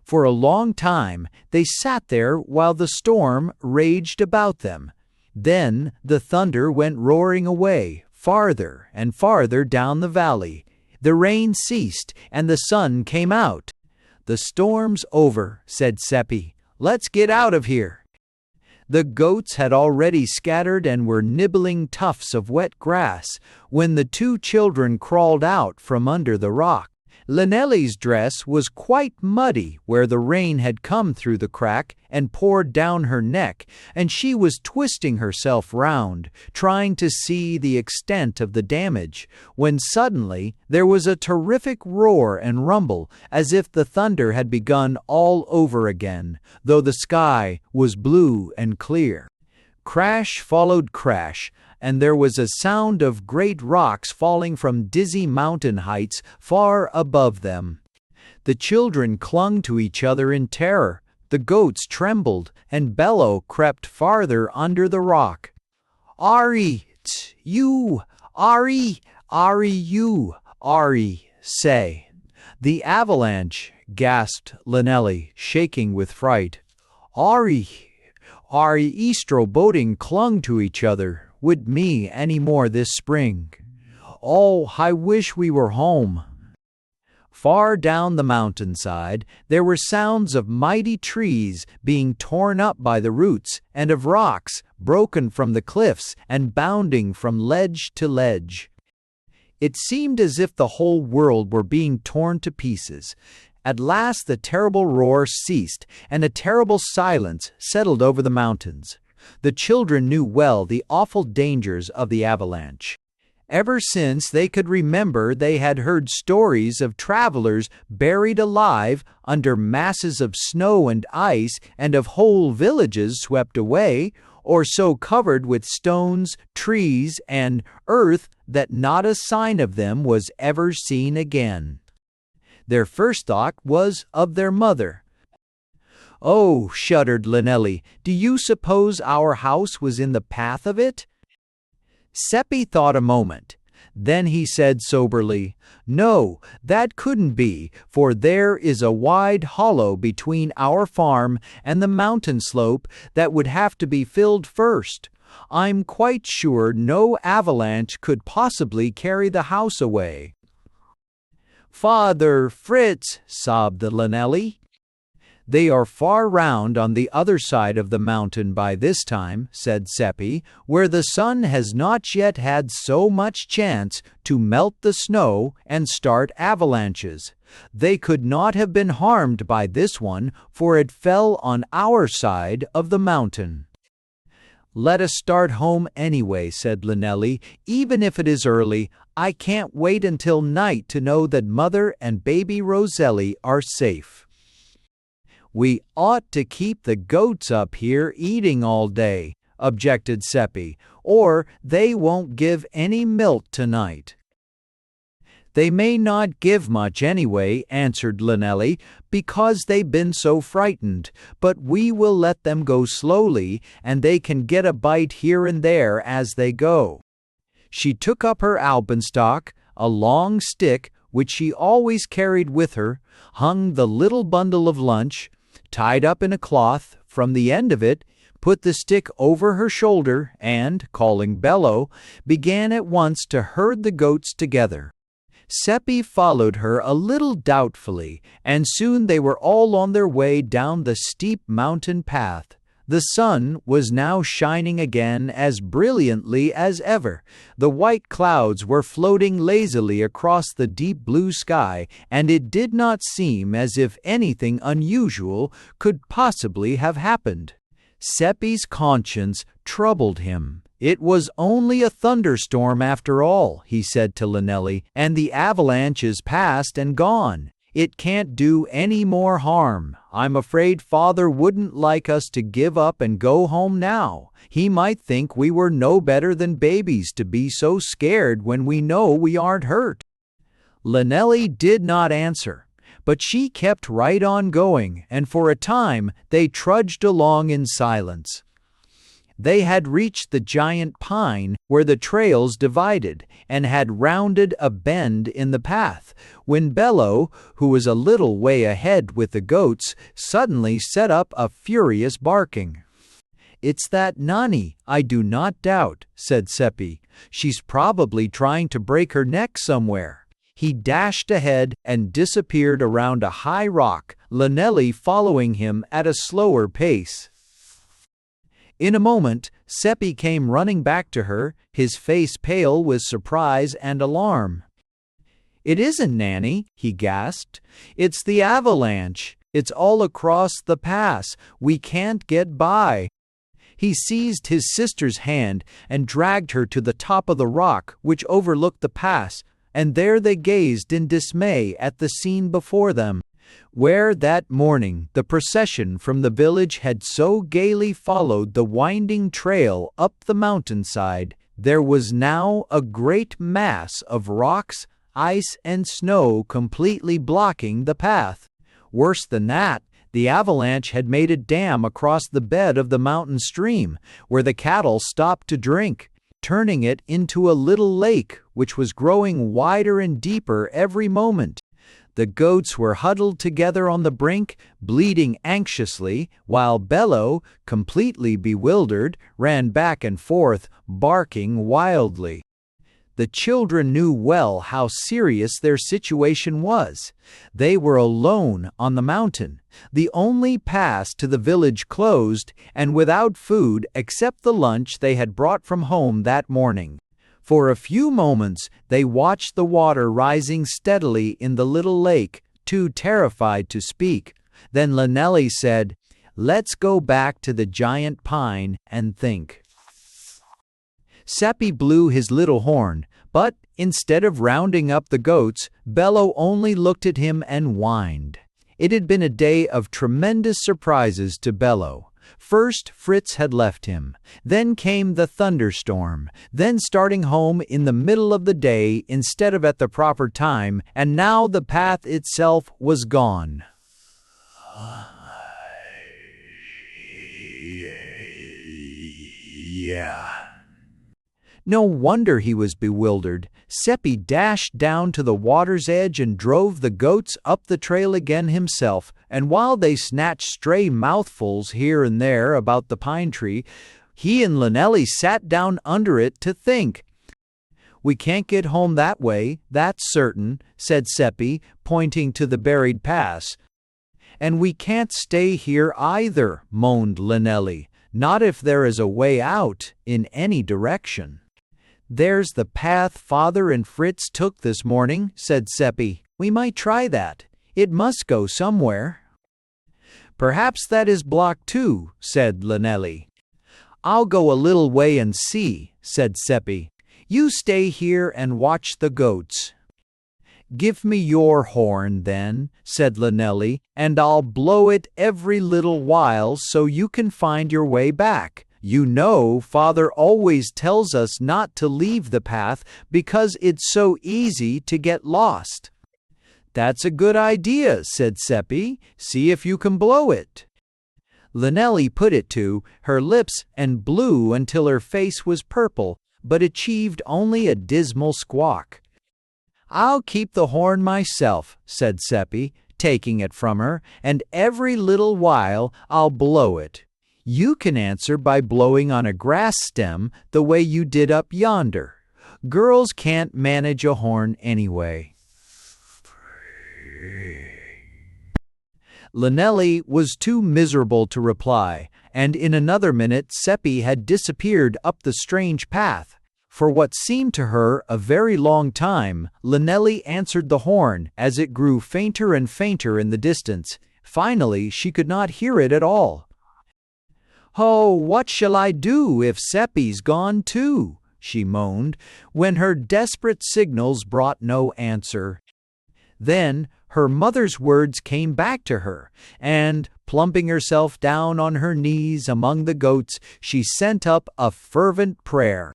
For a long time they sat there while the storm raged about them. Then the thunder went roaring away, farther and farther down the valley. The rain ceased, and the sun came out. "The storm's over," said Seppi. "Let's get out of here." The goats had already scattered and were nibbling tufts of wet grass when the two children crawled out from under the rock. Lynelli's dress was quite muddy where the rain had come through the crack and poured down her neck, and she was twisting herself round, trying to see the extent of the damage, when suddenly there was a terrific roar and rumble, as if the thunder had begun all over again, though the sky was blue and clear. Crash followed crash, and there was a sound of great rocks falling from dizzy mountain heights far above them. The children clung to each other in terror, the goats trembled, and Bello crept farther under the rock. "Ari, you, Ari, Ari, you, Ari, say." "The avalanche," gasped Lynelli, shaking with fright. "Ari, Ari Eastro boating clung to each other with me any more this spring. Oh, I wish we were home." Far down the mountainside, there were sounds of mighty trees being torn up by the roots, and of rocks broken from the cliffs and bounding from ledge to ledge. It seemed as if the whole world were being torn to pieces. At last the terrible roar ceased, and a terrible silence settled over the mountains. The children knew well the awful dangers of the avalanche. Ever since they could remember, they had heard stories of travelers buried alive under masses of snow and ice, and of whole villages swept away, or so covered with stones, trees, and earth that not a sign of them was ever seen again. Their first thought was of their mother. "Oh," shuddered Lynelli, "do you suppose our house was in the path of it?" Seppi thought a moment. Then he said soberly, "No, that couldn't be, for there is a wide hollow between our farm and the mountain slope that would have to be filled first. I'm quite sure no avalanche could possibly carry the house away." "Father Fritz," sobbed Lynelli. "They are far round on the other side of the mountain by this time," said Seppi, "where the sun has not yet had so much chance to melt the snow and start avalanches. They could not have been harmed by this one, for it fell on our side of the mountain." "Let us start home anyway," said Linnelli. "Even if it is early, I can't wait until night to know that Mother and baby Roselli are safe." "We ought to keep the goats up here eating all day," objected Seppi, "or they won't give any milk tonight." "They may not give much anyway," answered Linnelli, "because they've been so frightened, but we will let them go slowly, and they can get a bite here and there as they go." She took up her alpenstock, a long stick which she always carried with her, hung the little bundle of lunch, tied up in a cloth from the end of it, put the stick over her shoulder, and, calling Bello, began at once to herd the goats together. Seppi followed her a little doubtfully, and soon they were all on their way down the steep mountain path. The sun was now shining again as brilliantly as ever. The white clouds were floating lazily across the deep blue sky, and it did not seem as if anything unusual could possibly have happened. Seppi's conscience troubled him. "It was only a thunderstorm after all," he said to Linnelli, "and the avalanche is past and gone. It can't do any more harm. I'm afraid Father wouldn't like us to give up and go home now. He might think we were no better than babies to be so scared when we know we aren't hurt." Linnelli did not answer, but she kept right on going, and for a time they trudged along in silence. They had reached the giant pine where the trails divided, and had rounded a bend in the path, when Bello, who was a little way ahead with the goats, suddenly set up a furious barking. "It's that Nanny, I do not doubt," said Seppi. "She's probably trying to break her neck somewhere." He dashed ahead and disappeared around a high rock, Linnelli following him at a slower pace. In a moment, Seppi came running back to her, his face pale with surprise and alarm. "It isn't Nanny," he gasped. "It's the avalanche. It's all across the pass. We can't get by." He seized his sister's hand and dragged her to the top of the rock which overlooked the pass, and there they gazed in dismay at the scene before them. Where that morning the procession from the village had so gaily followed the winding trail up the mountainside, there was now a great mass of rocks, ice, and snow completely blocking the path. Worse than that, the avalanche had made a dam across the bed of the mountain stream, where the cattle stopped to drink, turning it into a little lake which was growing wider and deeper every moment. The goats were huddled together on the brink, bleating anxiously, while Bello, completely bewildered, ran back and forth, barking wildly. The children knew well how serious their situation was. They were alone on the mountain, the only pass to the village closed, and without food except the lunch they had brought from home that morning. For a few moments they watched the water rising steadily in the little lake, too terrified to speak. Then Linnelli said, "Let's go back to the giant pine and think." Seppi blew his little horn, but, instead of rounding up the goats, Bello only looked at him and whined. It had been a day of tremendous surprises to Bello. First, Fritz had left him. Then came the thunderstorm. Then starting home in the middle of the day instead of at the proper time, and now the path itself was gone. Yeah. No wonder he was bewildered. Seppi dashed down to the water's edge and drove the goats up the trail again himself, and while they snatched stray mouthfuls here and there about the pine tree, he and Linnelli sat down under it to think. "We can't get home that way, that's certain," said Seppi, pointing to the buried pass. "And we can't stay here either," moaned Lynelli. "Not if there is a way out, in any direction." "There's the path Father and Fritz took this morning," said Seppi. "We might try that. It must go somewhere." "Perhaps that is blocked too," said Lynelli. "I'll go a little way and see," said Seppi. "You stay here and watch the goats." "Give me your horn, then," said Lynelli, "and I'll blow it every little while so you can find your way back. You know, Father always tells us not to leave the path because it's so easy to get lost." "That's a good idea," said Seppi. "See if you can blow it." Lynelli put it to her lips and blew until her face was purple, but achieved only a dismal squawk. "I'll keep the horn myself," said Seppi, taking it from her, "and every little while I'll blow it. You can answer by blowing on a grass stem the way you did up yonder. Girls can't manage a horn anyway." Lynelli was too miserable to reply, and in another minute Seppi had disappeared up the strange path. For what seemed to her a very long time, Lynelli answered the horn as it grew fainter and fainter in the distance. Finally, she could not hear it at all. "Oh, what shall I do if Seppi's gone too?" she moaned, when her desperate signals brought no answer. Then her mother's words came back to her, and, plumping herself down on her knees among the goats, she sent up a fervent prayer.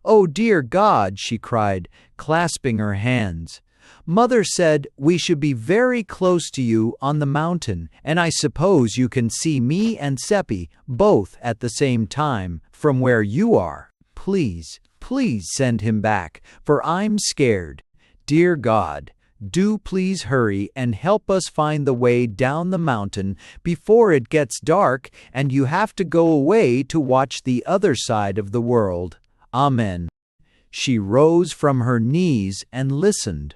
"Oh, dear God," she cried, clasping her hands. "Mother said we should be very close to you on the mountain, and I suppose you can see me and Seppi both at the same time from where you are. Please, please send him back, for I'm scared. Dear God, do please hurry and help us find the way down the mountain before it gets dark and you have to go away to watch the other side of the world. Amen." She rose from her knees and listened.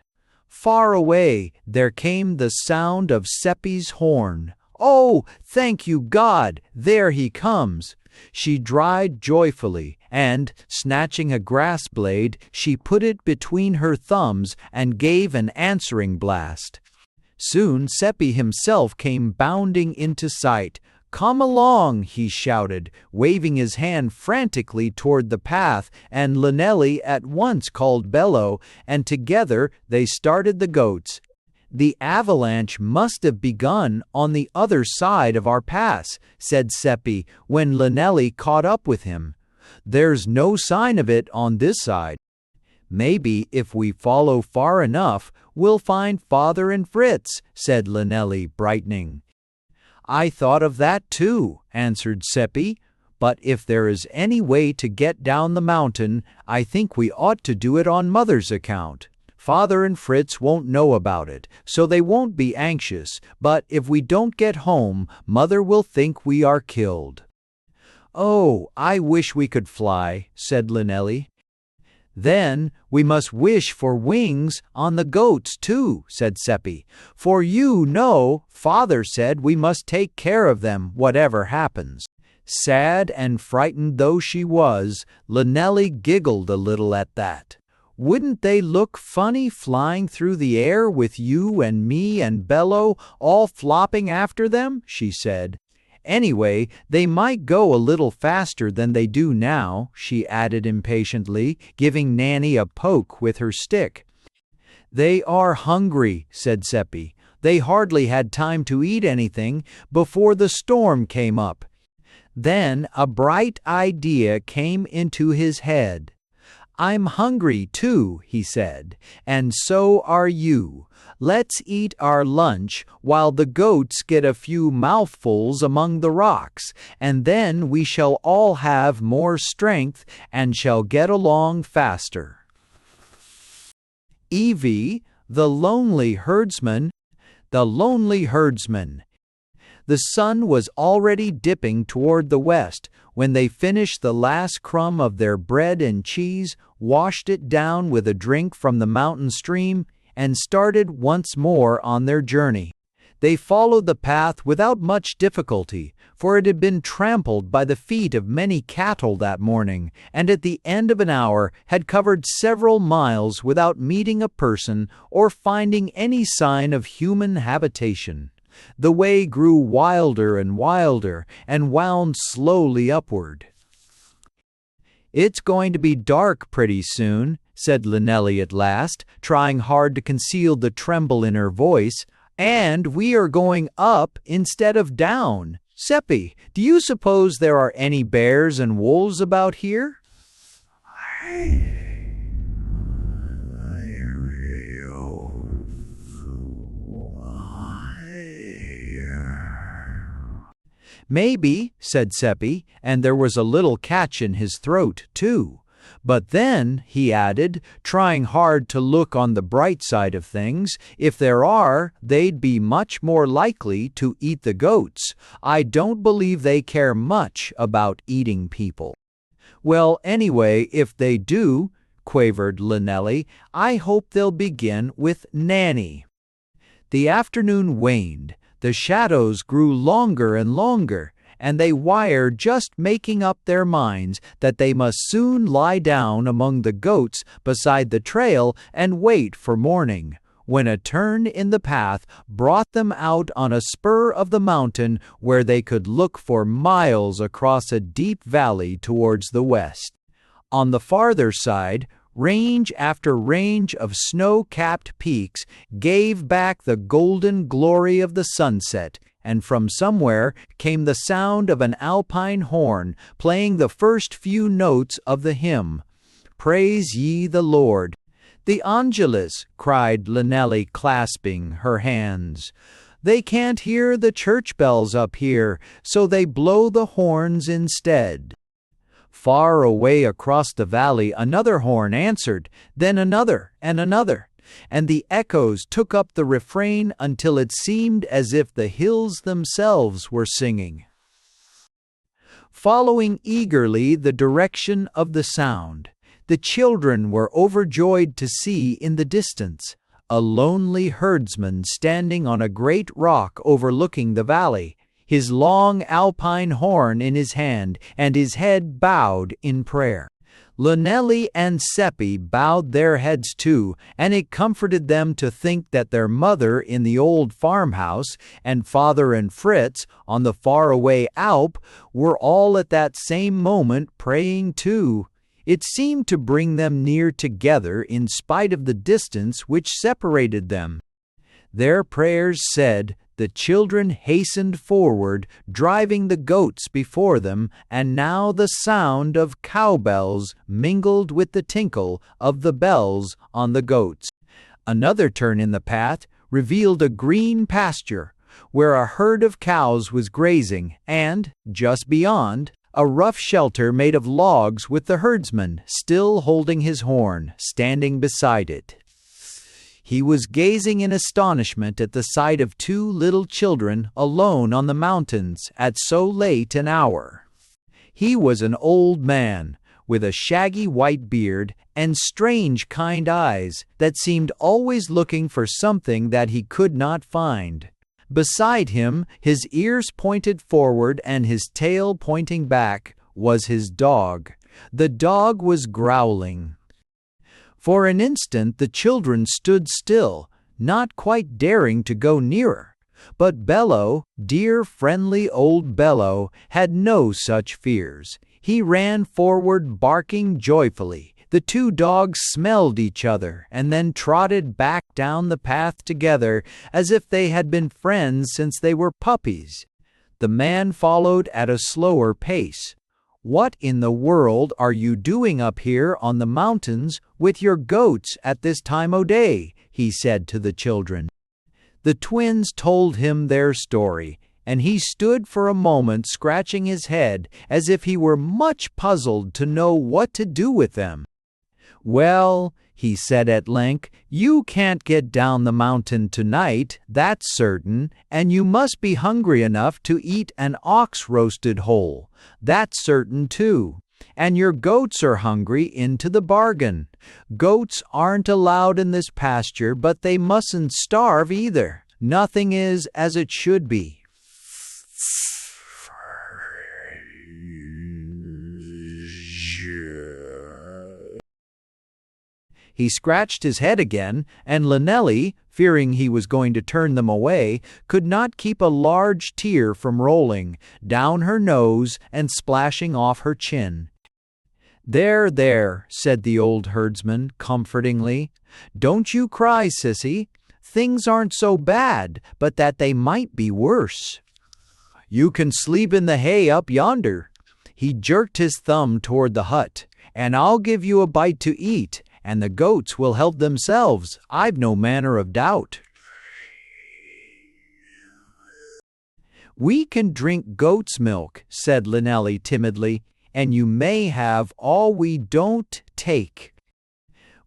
Far away there came the sound of Seppi's horn. "Oh, thank you, God! There he comes!" She cried joyfully, and, snatching a grass blade, she put it between her thumbs and gave an answering blast. Soon Seppi himself came bounding into sight. "Come along," he shouted, waving his hand frantically toward the path, and Lynelli at once called Bello, and together they started the goats. "The avalanche must have begun on the other side of our pass," said Seppi when Lynelli caught up with him. "There's no sign of it on this side." "Maybe if we follow far enough, we'll find Father and Fritz," said Lynelli, brightening. "I thought of that too," answered Seppi, "but if there is any way to get down the mountain, I think we ought to do it on Mother's account. Father and Fritz won't know about it, so they won't be anxious, but if we don't get home, Mother will think we are killed." "Oh, I wish we could fly," said Lynelli. "Then we must wish for wings on the goats too," said Seppi, "for you know, Father said we must take care of them whatever happens." Sad and frightened though she was, Lynelli giggled a little at that. "Wouldn't they look funny flying through the air with you and me and Bello all flopping after them?" she said. "Anyway, they might go a little faster than they do now," she added impatiently, giving Nanny a poke with her stick. "They are hungry," said Seppi. "They hardly had time to eat anything before the storm came up." Then a bright idea came into his head. "I'm hungry too," he said, "and so are you. Let's eat our lunch while the goats get a few mouthfuls among the rocks, and then we shall all have more strength and shall get along faster." Evie, the lonely herdsman. The lonely herdsman. The sun was already dipping toward the west when they finished the last crumb of their bread and cheese, washed it down with a drink from the mountain stream, and started once more on their journey. They followed the path without much difficulty, for it had been trampled by the feet of many cattle that morning, and at the end of an hour had covered several miles without meeting a person or finding any sign of human habitation. The way grew wilder and wilder, and wound slowly upward. "It's going to be dark pretty soon," said Linnelli at last, trying hard to conceal the tremble in her voice. "And we are going up instead of down. Seppi, do you suppose there are any bears and wolves about here?" "Maybe," said Seppi, and there was a little catch in his throat, too. "But then," he added, trying hard to look on the bright side of things, "if there are, they'd be much more likely to eat the goats. I don't believe they care much about eating people." "Well, anyway, if they do," quavered Linnelli, "I hope they'll begin with Nanny." The afternoon waned. The shadows grew longer and longer, and they were just making up their minds that they must soon lie down among the goats beside the trail and wait for morning, when a turn in the path brought them out on a spur of the mountain where they could look for miles across a deep valley towards the west. On the farther side, range after range of snow-capped peaks gave back the golden glory of the sunset, and from somewhere came the sound of an alpine horn playing the first few notes of the hymn, "Praise ye the Lord." "The Angelus," cried Linnelli, clasping her hands. "They can't hear the church bells up here, so they blow the horns instead." Far away across the valley another horn answered, then another and another, and the echoes took up the refrain until it seemed as if the hills themselves were singing. Following eagerly the direction of the sound, the children were overjoyed to see in the distance a lonely herdsman standing on a great rock overlooking the valley, his long alpine horn in his hand and his head bowed in prayer. Linnelli and Seppi bowed their heads too, and it comforted them to think that their mother in the old farmhouse and father and Fritz on the faraway Alp were all at that same moment praying too. It seemed to bring them near together in spite of the distance which separated them. Their prayers said, the children hastened forward, driving the goats before them, and now the sound of cowbells mingled with the tinkle of the bells on the goats. Another turn in the path revealed a green pasture, where a herd of cows was grazing, and, just beyond, a rough shelter made of logs with the herdsman, still holding his horn, standing beside it. He was gazing in astonishment at the sight of two little children alone on the mountains at so late an hour. He was an old man, with a shaggy white beard and strange kind eyes that seemed always looking for something that he could not find. Beside him, his ears pointed forward and his tail pointing back, was his dog. The dog was growling. For an instant the children stood still, not quite daring to go nearer. But Bello, dear friendly old Bello, had no such fears. He ran forward barking joyfully. The two dogs smelled each other and then trotted back down the path together as if they had been friends since they were puppies. The man followed at a slower pace. "What in the world are you doing up here on the mountains with your goats at this time o' day?" he said to the children. The twins told him their story, and he stood for a moment scratching his head as if he were much puzzled to know what to do with them. "Well," he said at length, "you can't get down the mountain tonight, that's certain, and you must be hungry enough to eat an ox roasted whole, that's certain too, and your goats are hungry into the bargain. Goats aren't allowed in this pasture, but they mustn't starve either. Nothing is as it should be. He scratched his head again, and Lynelli, fearing he was going to turn them away, could not keep a large tear from rolling down her nose and splashing off her chin. "There, there," said the old herdsman comfortingly. "Don't you cry, sissy. Things aren't so bad, but that they might be worse. You can sleep in the hay up yonder." He jerked his thumb toward the hut. "And I'll give you a bite to eat, and the goats will help themselves, I've no manner of doubt." "We can drink goat's milk," said Lynelli timidly, "and you may have all we don't take."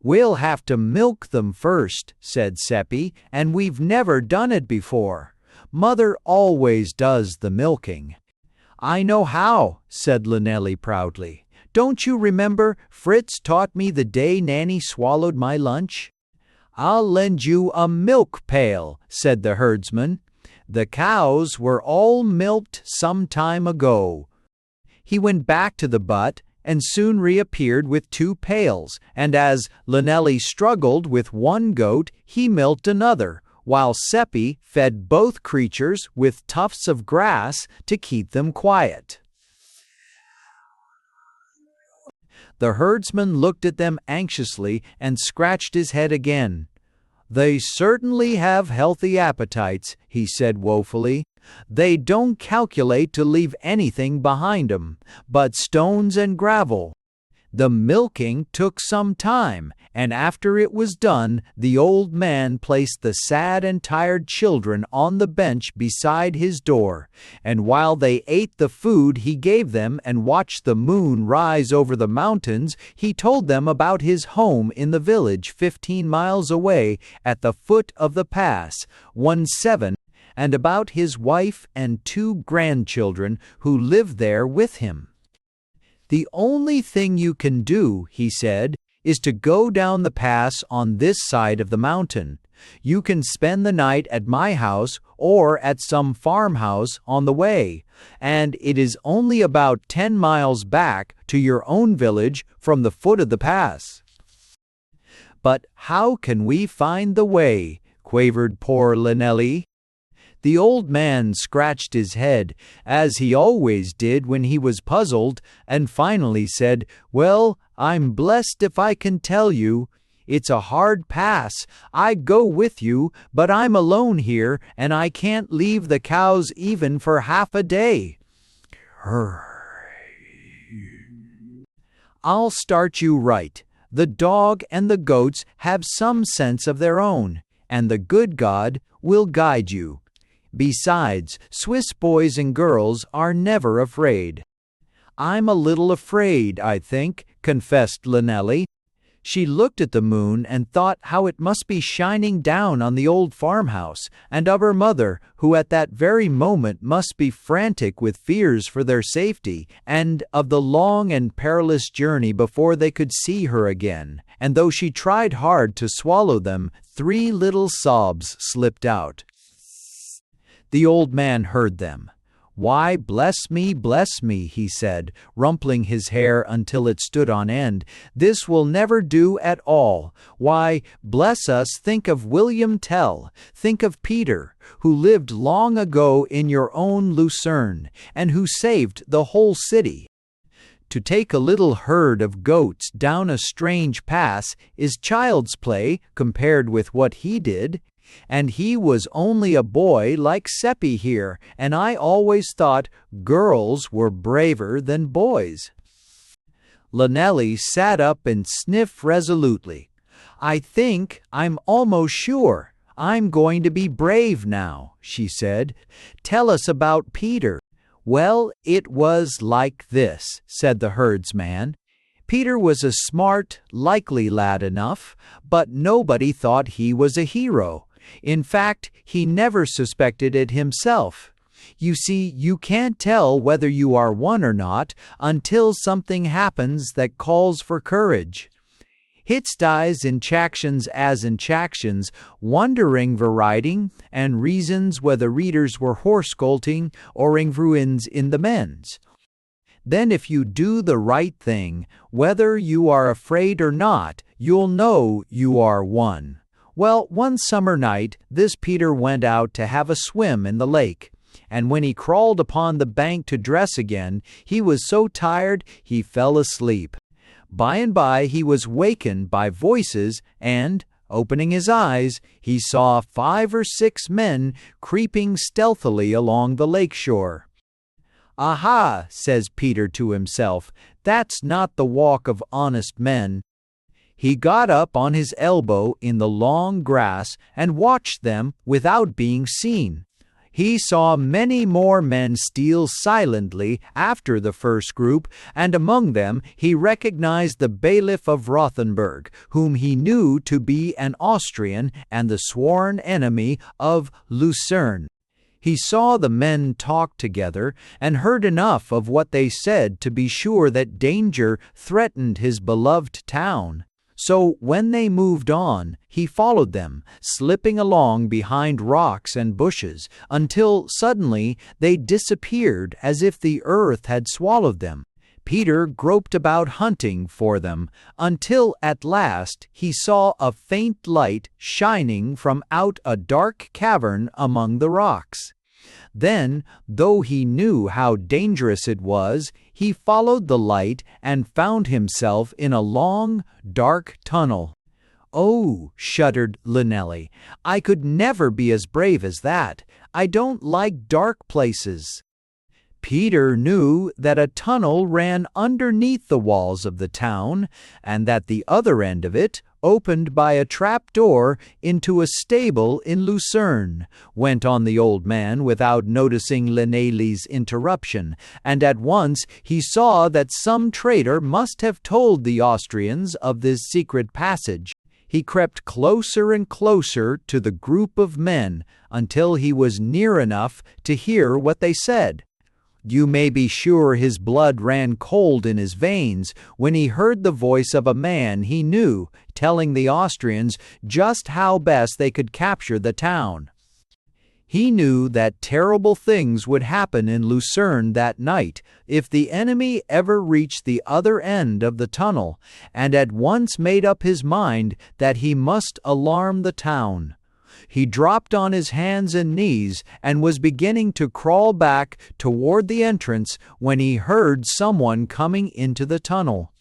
"We'll have to milk them first," said Seppi, "and we've never done it before. Mother always does the milking." "I know how," said Lynelli proudly. "Don't you remember Fritz taught me the day Nanny swallowed my lunch?" "I'll lend you a milk pail," said the herdsman. "The cows were all milked some time ago." He went back to the butt and soon reappeared with 2 pails, and as Lynelli struggled with one goat, he milked another, while Seppi fed both creatures with tufts of grass to keep them quiet. The herdsman looked at them anxiously and scratched his head again. "They certainly have healthy appetites," he said woefully. "They don't calculate to leave anything behind 'em, but stones and gravel." The milking took some time, and after it was done, the old man placed the sad and tired children on the bench beside his door, and while they ate the food he gave them and watched the moon rise over the mountains, he told them about his home in the village 15 miles away at the foot of the pass, 17, and about his wife and 2 grandchildren who lived there with him. "The only thing you can do," he said, "is to go down the pass on this side of the mountain. You can spend the night at my house or at some farmhouse on the way, and it is only about 10 miles back to your own village from the foot of the pass." "But how can we find the way?" quavered poor Lynelli. The old man scratched his head, as he always did when he was puzzled, and finally said, "Well, I'm blessed if I can tell you. It's a hard pass. I'd go with you, but I'm alone here, and I can't leave the cows even for half a day." "I'll start you right. The dog and the goats have some sense of their own, and the good God will guide you. Besides, Swiss boys and girls are never afraid." "I'm a little afraid, I think," confessed Lynelli. She looked at the moon and thought how it must be shining down on the old farmhouse, and of her mother, who at that very moment must be frantic with fears for their safety, and of the long and perilous journey before they could see her again, and though she tried hard to swallow them, 3 little sobs slipped out. The old man heard them. "Why, bless me," he said, rumpling his hair until it stood on end. "This will never do at all. Why, bless us, think of William Tell, think of Peter, who lived long ago in your own Lucerne, and who saved the whole city. To take a little herd of goats down a strange pass is child's play compared with what he did. And he was only a boy like Seppi here, and I always thought girls were braver than boys." Lynelli sat up and sniffed resolutely. I'm almost sure I'm going to be brave now," she said. "Tell us about Peter." "Well, it was like this," said the herdsman. "Peter was a smart, likely lad enough, but nobody thought he was a hero. In fact, he never suspected it himself. You see, you can't tell whether you are one or not until something happens that calls for courage. Hits dies injections as injections, wondering variety and reasons whether readers were horse-colting or ingruins in the men's. Then if you do the right thing, whether you are afraid or not, you'll know you are one. Well, one summer night, this Peter went out to have a swim in the lake. And when he crawled upon the bank to dress again, he was so tired he fell asleep. By and by he was wakened by voices, and, opening his eyes, he saw 5 or 6 men creeping stealthily along the lake shore. "Aha," says Peter to himself, "that's not the walk of honest men." He got up on his elbow in the long grass and watched them without being seen. He saw many more men steal silently after the first group, and among them he recognized the bailiff of Rothenburg, whom he knew to be an Austrian and the sworn enemy of Lucerne. He saw the men talk together, and heard enough of what they said to be sure that danger threatened his beloved town. So when they moved on, he followed them, slipping along behind rocks and bushes, until suddenly they disappeared as if the earth had swallowed them. Peter groped about hunting for them, until at last he saw a faint light shining from out a dark cavern among the rocks. Then, though he knew how dangerous it was, he followed the light and found himself in a long, dark tunnel. "Oh," shuddered Linelli, "I could never be as brave as that. I don't like dark places." Peter knew that a tunnel ran underneath the walls of the town, and that the other end of it opened by a trap-door into a stable in Lucerne, went on the old man without noticing Linelli's interruption, and at once he saw that some traitor must have told the Austrians of this secret passage. He crept closer and closer to the group of men until he was near enough to hear what they said. You may be sure his blood ran cold in his veins when he heard the voice of a man he knew telling the Austrians just how best they could capture the town. He knew that terrible things would happen in Lucerne that night if the enemy ever reached the other end of the tunnel, and at once made up his mind that he must alarm the town. He dropped on his hands and knees and was beginning to crawl back toward the entrance when he heard someone coming into the tunnel.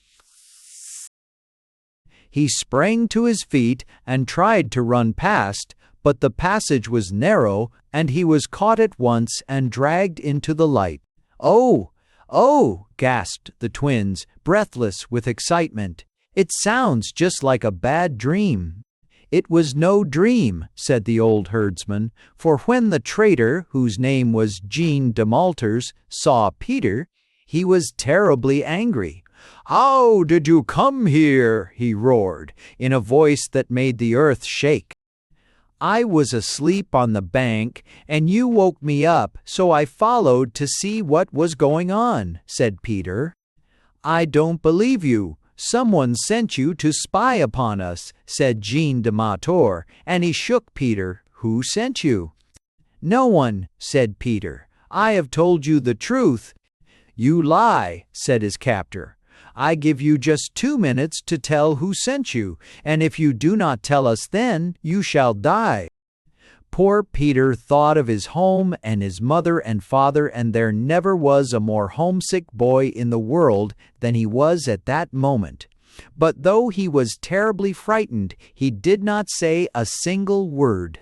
He sprang to his feet and tried to run past, but the passage was narrow and he was caught at once and dragged into the light. "Oh, oh," gasped the twins, breathless with excitement. "It sounds just like a bad dream." "It was no dream," said the old herdsman, "for when the traitor, whose name was Jean de Malters, saw Peter, he was terribly angry. 'How did you come here?' he roared, in a voice that made the earth shake. 'I was asleep on the bank, and you woke me up, so I followed to see what was going on,' said Peter. 'I don't believe you. Someone sent you to spy upon us,' said Jean de Malters, and he shook Peter. 'Who sent you?' 'No one,' said Peter. 'I have told you the truth.' 'You lie,' said his captor. 'I give you just 2 minutes to tell who sent you, and if you do not tell us then, you shall die.' Poor Peter thought of his home and his mother and father, and there never was a more homesick boy in the world than he was at that moment. But though he was terribly frightened, he did not say a single word.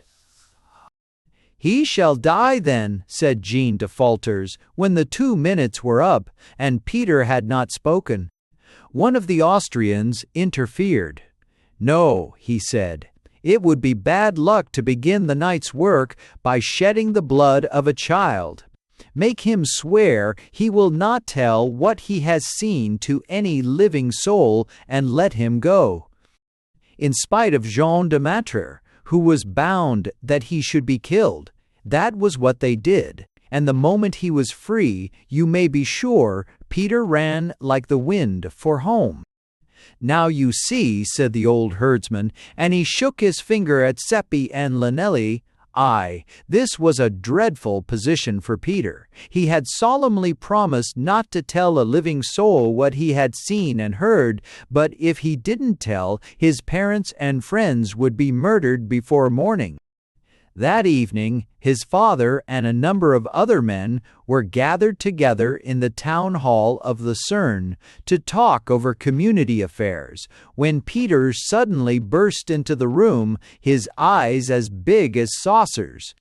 'He shall die then,' said Jean de Malters, when the 2 minutes were up, and Peter had not spoken. One of the Austrians interfered. 'No,' he said. 'It would be bad luck to begin the night's work by shedding the blood of a child. Make him swear he will not tell what he has seen to any living soul, and let him go.' In spite of Jean de Malters, who was bound that he should be killed, that was what they did, and the moment he was free, you may be sure Peter ran like the wind for home. "Now you see," said the old herdsman, and he shook his finger at Seppi and Llanelli. Aye, this was a dreadful position for Peter. He had solemnly promised not to tell a living soul what he had seen and heard, but if he didn't tell, his parents and friends would be murdered before morning. That evening, his father and a number of other men were gathered together in the town hall of Lucerne to talk over community affairs, when Peter suddenly burst into the room, his eyes as big as saucers.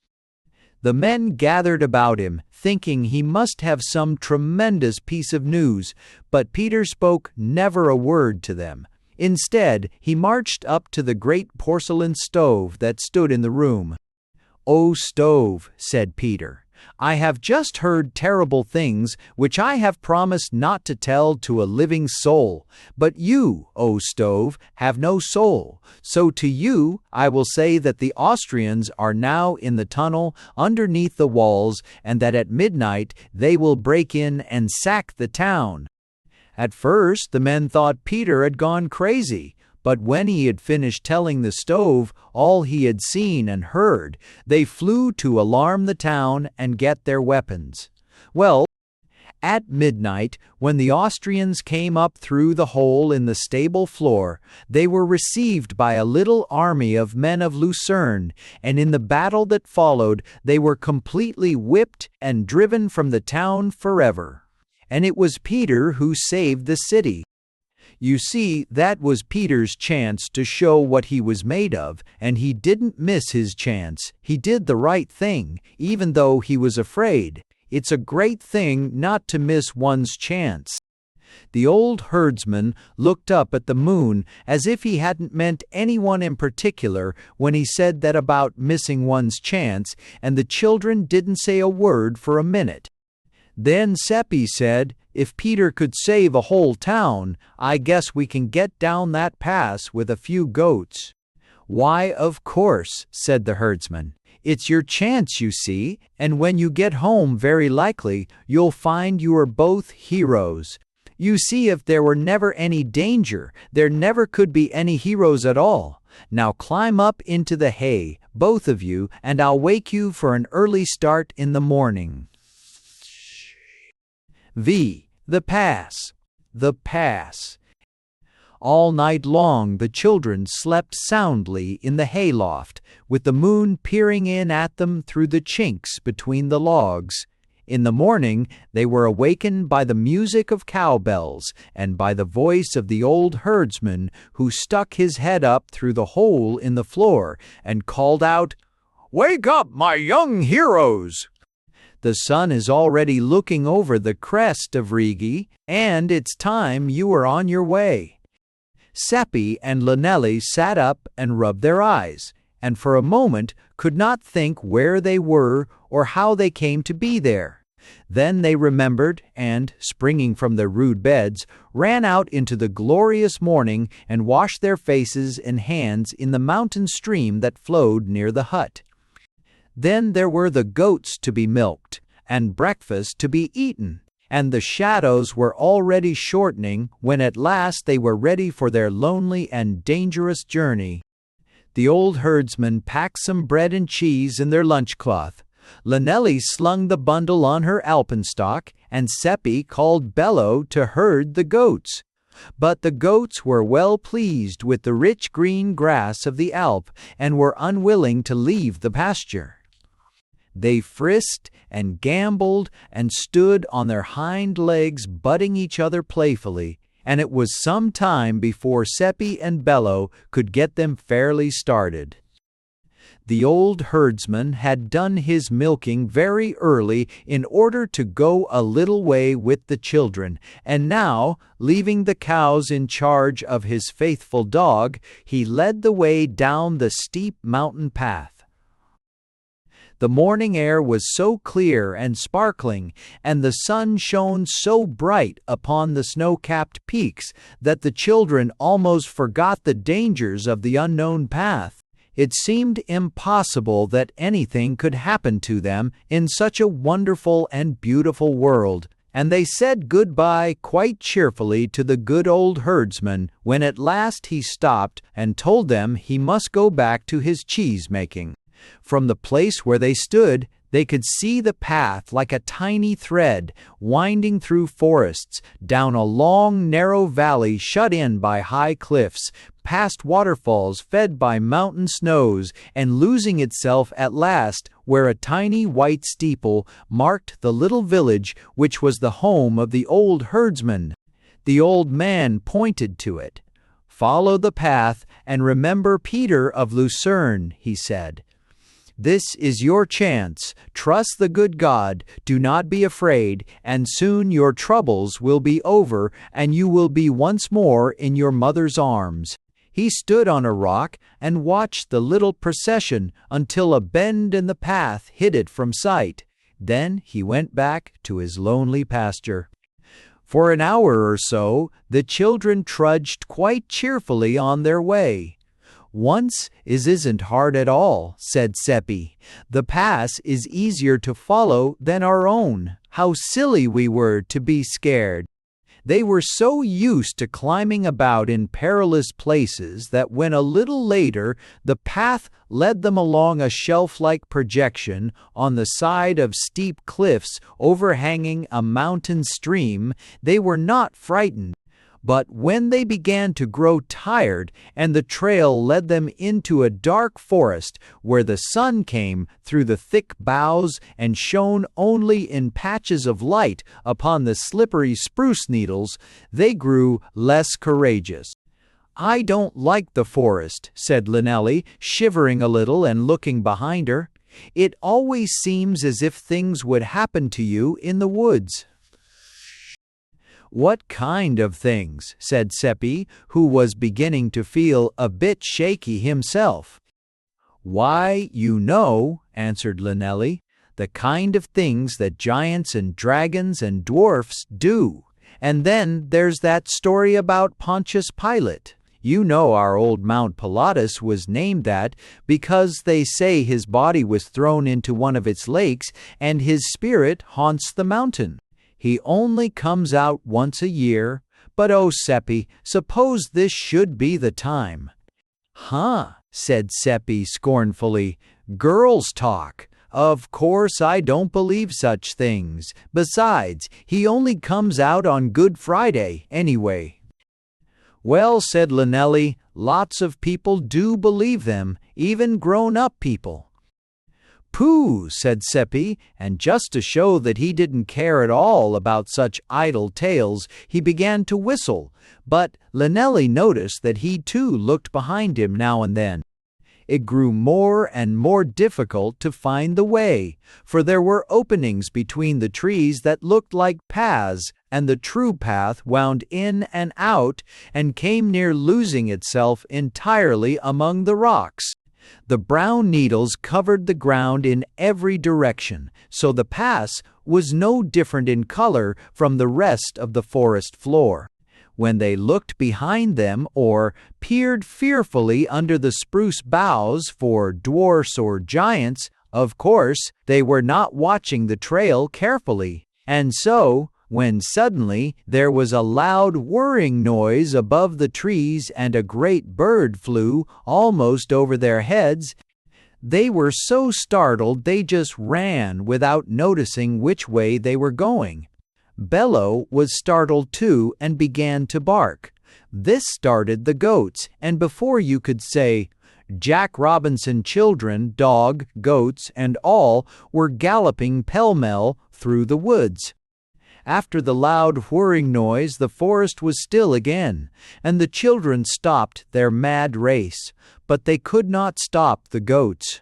The men gathered about him, thinking he must have some tremendous piece of news, but Peter spoke never a word to them. Instead, he marched up to the great porcelain stove that stood in the room. "O stove," said Peter, "I have just heard terrible things which I have promised not to tell to a living soul. But you, O stove, have no soul. So to you I will say that the Austrians are now in the tunnel underneath the walls, and that at midnight they will break in and sack the town." At first the men thought Peter had gone crazy. But when he had finished telling the stove all he had seen and heard, they flew to alarm the town and get their weapons. Well, at midnight, when the Austrians came up through the hole in the stable floor, they were received by a little army of men of Lucerne, and in the battle that followed, they were completely whipped and driven from the town forever. And it was Peter who saved the city. You see, that was Peter's chance to show what he was made of, and he didn't miss his chance. He did the right thing, even though he was afraid. It's a great thing not to miss one's chance. The old herdsman looked up at the moon as if he hadn't meant anyone in particular when he said that about missing one's chance, and the children didn't say a word for a minute. Then Seppi said, "If Peter could save a whole town, I guess we can get down that pass with a few goats." "Why, of course," said the herdsman. "It's your chance, you see, and when you get home very likely you'll find you are both heroes. You see, if there were never any danger, there never could be any heroes at all. Now climb up into the hay, both of you, and I'll wake you for an early start in the morning." The pass. The pass. All night long the children slept soundly in the hayloft, with the moon peering in at them through the chinks between the logs. In the morning they were awakened by the music of cowbells and by the voice of the old herdsman, who stuck his head up through the hole in the floor and called out, "Wake up, my young heroes! The sun is already looking over the crest of Rigi, and it's time you were on your way." Seppi and Llanelli sat up and rubbed their eyes, and for a moment could not think where they were or how they came to be there. Then they remembered, and, springing from their rude beds, ran out into the glorious morning and washed their faces and hands in the mountain stream that flowed near the hut. Then there were the goats to be milked, and breakfast to be eaten, and the shadows were already shortening when at last they were ready for their lonely and dangerous journey. The old herdsman packed some bread and cheese in their lunch-cloth. Llanelli slung the bundle on her alpenstock, and Seppi called Bello to herd the goats. But the goats were well pleased with the rich green grass of the Alp and were unwilling to leave the pasture. They frisked and gamboled and stood on their hind legs butting each other playfully, and it was some time before Seppi and Bello could get them fairly started. The old herdsman had done his milking very early in order to go a little way with the children, and now, leaving the cows in charge of his faithful dog, he led the way down the steep mountain path. The morning air was so clear and sparkling, and the sun shone so bright upon the snow-capped peaks that the children almost forgot the dangers of the unknown path. It seemed impossible that anything could happen to them in such a wonderful and beautiful world, and they said goodbye quite cheerfully to the good old herdsman when at last he stopped and told them he must go back to his cheese-making. From the place where they stood, they could see the path like a tiny thread winding through forests, down a long, narrow valley shut in by high cliffs, past waterfalls fed by mountain snows, and losing itself at last where a tiny white steeple marked the little village which was the home of the old herdsman. The old man pointed to it. "Follow the path and remember Peter of Lucerne," he said. "This is your chance. Trust the good God, do not be afraid, and soon your troubles will be over and you will be once more in your mother's arms." He stood on a rock and watched the little procession until a bend in the path hid it from sight. Then he went back to his lonely pasture. For an hour or so, the children trudged quite cheerfully on their way. "Once isn't hard at all," said Seppi. "The pass is easier to follow than our own. How silly we were to be scared." They were so used to climbing about in perilous places that when a little later the path led them along a shelf-like projection on the side of steep cliffs overhanging a mountain stream, they were not frightened. But when they began to grow tired and the trail led them into a dark forest where the sun came through the thick boughs and shone only in patches of light upon the slippery spruce needles, they grew less courageous. "I don't like the forest," said Linnelli, shivering a little and looking behind her. "It always seems as if things would happen to you in the woods." "What kind of things?" said Seppi, who was beginning to feel a bit shaky himself. "Why, you know," answered Linnelli, "the kind of things that giants and dragons and dwarfs do. And then there's that story about Pontius Pilate. You know our old Mount Pilatus was named that because they say his body was thrown into one of its lakes and his spirit haunts the mountain. He only comes out once a year, but oh, Seppi, suppose this should be the time." "Huh," said Seppi scornfully, "girls talk. Of course I don't believe such things. Besides, he only comes out on Good Friday, anyway." "Well," said Linnelli, "lots of people do believe them, even grown-up people." "Pooh," said Seppi, and just to show that he didn't care at all about such idle tales, he began to whistle, but Linnelli noticed that he too looked behind him now and then. It grew more and more difficult to find the way, for there were openings between the trees that looked like paths, and the true path wound in and out and came near losing itself entirely among the rocks. The brown needles covered the ground in every direction, so the pass was no different in color from the rest of the forest floor. When they looked behind them or peered fearfully under the spruce boughs for dwarfs or giants, of course they were not watching the trail carefully, and so, when suddenly there was a loud whirring noise above the trees and a great bird flew almost over their heads, they were so startled they just ran without noticing which way they were going. Bello was startled too and began to bark. This started the goats, and before you could say, Jack Robinson children, dog, goats, and all were galloping pell-mell through the woods. After the loud whirring noise, the forest was still again, and the children stopped their mad race, but they could not stop the goats.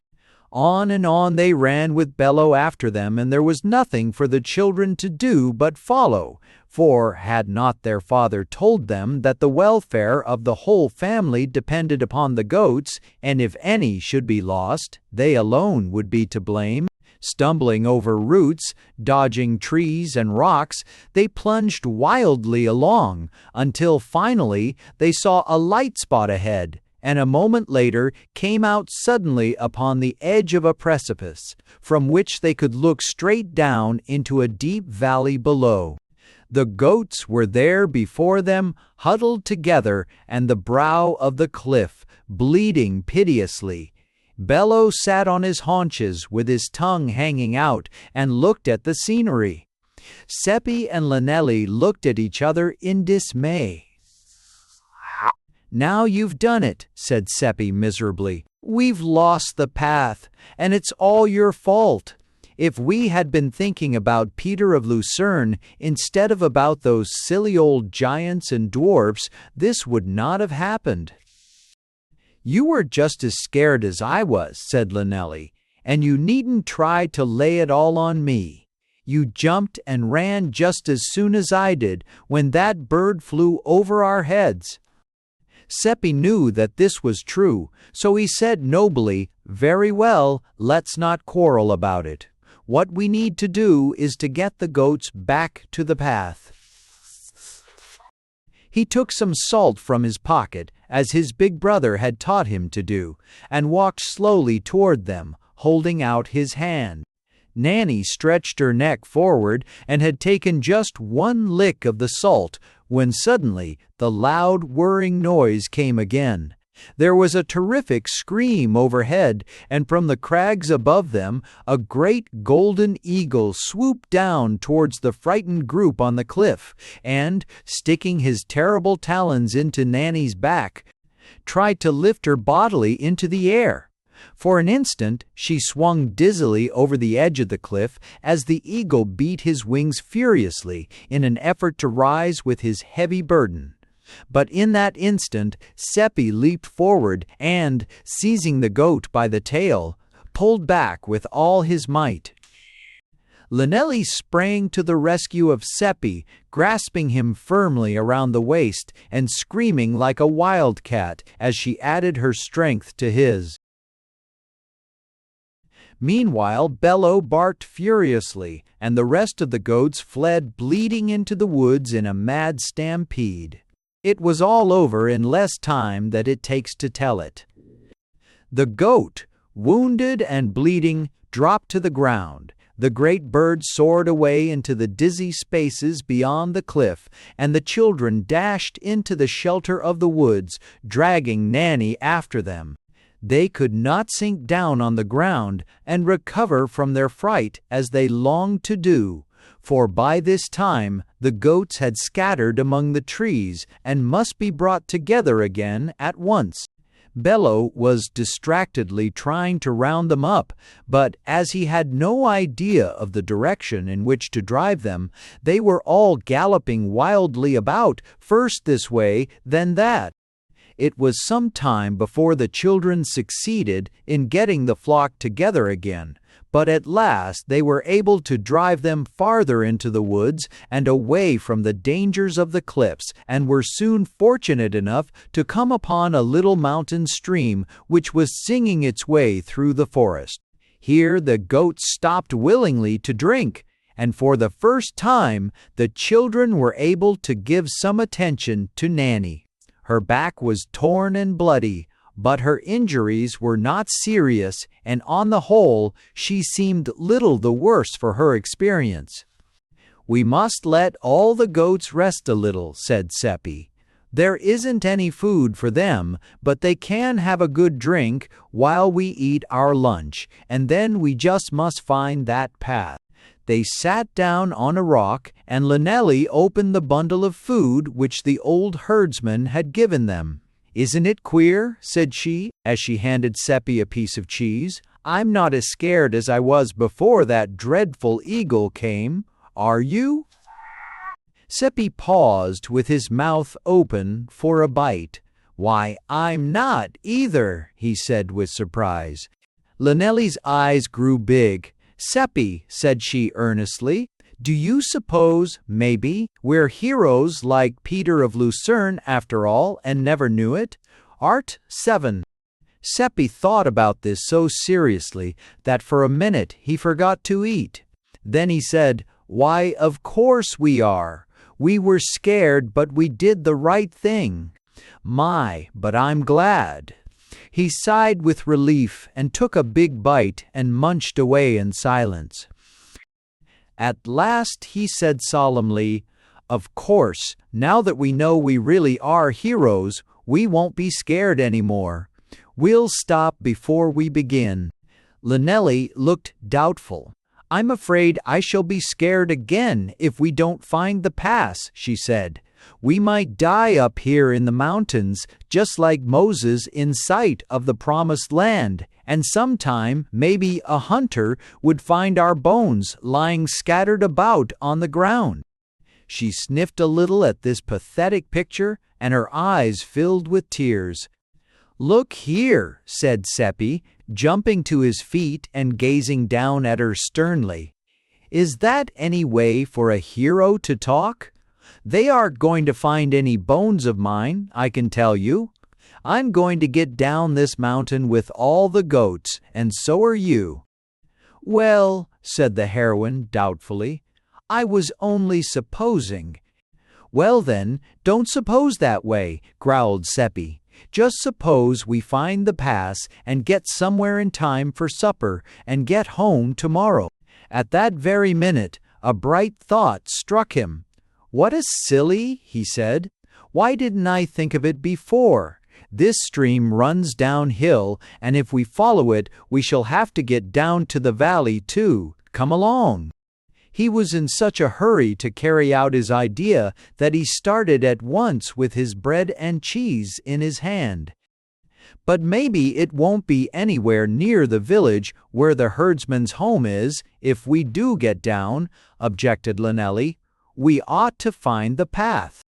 On and on they ran with Bello after them, and there was nothing for the children to do but follow, for had not their father told them that the welfare of the whole family depended upon the goats, and if any should be lost, they alone would be to blame? Stumbling over roots, dodging trees and rocks, they plunged wildly along, until finally they saw a light spot ahead, and a moment later came out suddenly upon the edge of a precipice, from which they could look straight down into a deep valley below. The goats were there before them, huddled together, and the brow of the cliff, bleeding piteously. Bello sat on his haunches with his tongue hanging out and looked at the scenery. Seppi and Lynelli looked at each other in dismay. "Now you've done it," said Seppi miserably. "We've lost the path, and it's all your fault. If we had been thinking about Peter of Lucerne instead of about those silly old giants and dwarfs, this would not have happened." "You were just as scared as I was," said Lynelli, "and you needn't try to lay it all on me. You jumped and ran just as soon as I did when that bird flew over our heads." Seppi knew that this was true, so he said nobly, "Very well, let's not quarrel about it. What we need to do is to get the goats back to the path." He took some salt from his pocket, as his big brother had taught him to do, and walked slowly toward them, holding out his hand. Nanny stretched her neck forward and had taken just one lick of the salt when suddenly the loud whirring noise came again. There was a terrific scream overhead, and from the crags above them a great golden eagle swooped down towards the frightened group on the cliff, and, sticking his terrible talons into Nanny's back, tried to lift her bodily into the air. For an instant she swung dizzily over the edge of the cliff as the eagle beat his wings furiously in an effort to rise with his heavy burden. But in that instant Seppi leaped forward and, seizing the goat by the tail, pulled back with all his might. Lynelli sprang to the rescue of Seppi, grasping him firmly around the waist and screaming like a wildcat as she added her strength to his. Meanwhile Bello barked furiously, and the rest of the goats fled bleating into the woods in a mad stampede. It was all over in less time than it takes to tell it. The goat, wounded and bleeding, dropped to the ground. The great bird soared away into the dizzy spaces beyond the cliff, and the children dashed into the shelter of the woods, dragging Nanny after them. They could not sink down on the ground and recover from their fright as they longed to do, for by this time the goats had scattered among the trees and must be brought together again at once. Bello was distractedly trying to round them up, but as he had no idea of the direction in which to drive them, they were all galloping wildly about, first this way, then that. It was some time before the children succeeded in getting the flock together again, but at last they were able to drive them farther into the woods and away from the dangers of the cliffs, and were soon fortunate enough to come upon a little mountain stream which was singing its way through the forest. Here the goats stopped willingly to drink, and for the first time the children were able to give some attention to Nanny. Her back was torn and bloody, but her injuries were not serious, and on the whole she seemed little the worse for her experience. "We must let all the goats rest a little," said Seppi. "There isn't any food for them, but they can have a good drink while we eat our lunch, and then we just must find that path." They sat down on a rock, and Lynelli opened the bundle of food which the old herdsman had given them. "Isn't it queer?" said she, as she handed Seppi a piece of cheese. "I'm not as scared as I was before that dreadful eagle came. Are you?" Seppi paused with his mouth open for a bite. "Why, I'm not either," he said with surprise. Lynelli's eyes grew big. "Seppi," said she earnestly, "do you suppose, maybe, we're heroes like Peter of Lucerne after all, and never knew it? Art 7. Seppi thought about this so seriously that for a minute he forgot to eat. Then he said, "Why, of course we are. We were scared, but we did the right thing. My, but I'm glad." He sighed with relief and took a big bite and munched away in silence. At last he said solemnly, Of course, now that we know we really are heroes, we won't be scared anymore. We'll stop before we begin." Lynelli looked doubtful. "I'm afraid I shall be scared again if we don't find the pass," she said. "We might die up here in the mountains, just like Moses in sight of the promised land, and sometime maybe a hunter would find our bones lying scattered about on the ground." She sniffed a little at this pathetic picture, and her eyes filled with tears. "Look here," said Seppi, jumping to his feet and gazing down at her sternly. "Is that any way for a hero to talk? They aren't going to find any bones of mine, I can tell you. I'm going to get down this mountain with all the goats, and so are you." "Well," said the heroine doubtfully, "I was only supposing." "Well then, don't suppose that way," growled Seppi. "Just suppose we find the pass and get somewhere in time for supper and get home tomorrow." At that very minute, a bright thought struck him. "What a silly," he said. "Why didn't I think of it before? This stream runs downhill, and if we follow it, we shall have to get down to the valley too. Come along." He was in such a hurry to carry out his idea that he started at once with his bread and cheese in his hand. "But maybe it won't be anywhere near the village where the herdsman's home is, if we do get down," objected Lynelli. "We ought to find the path."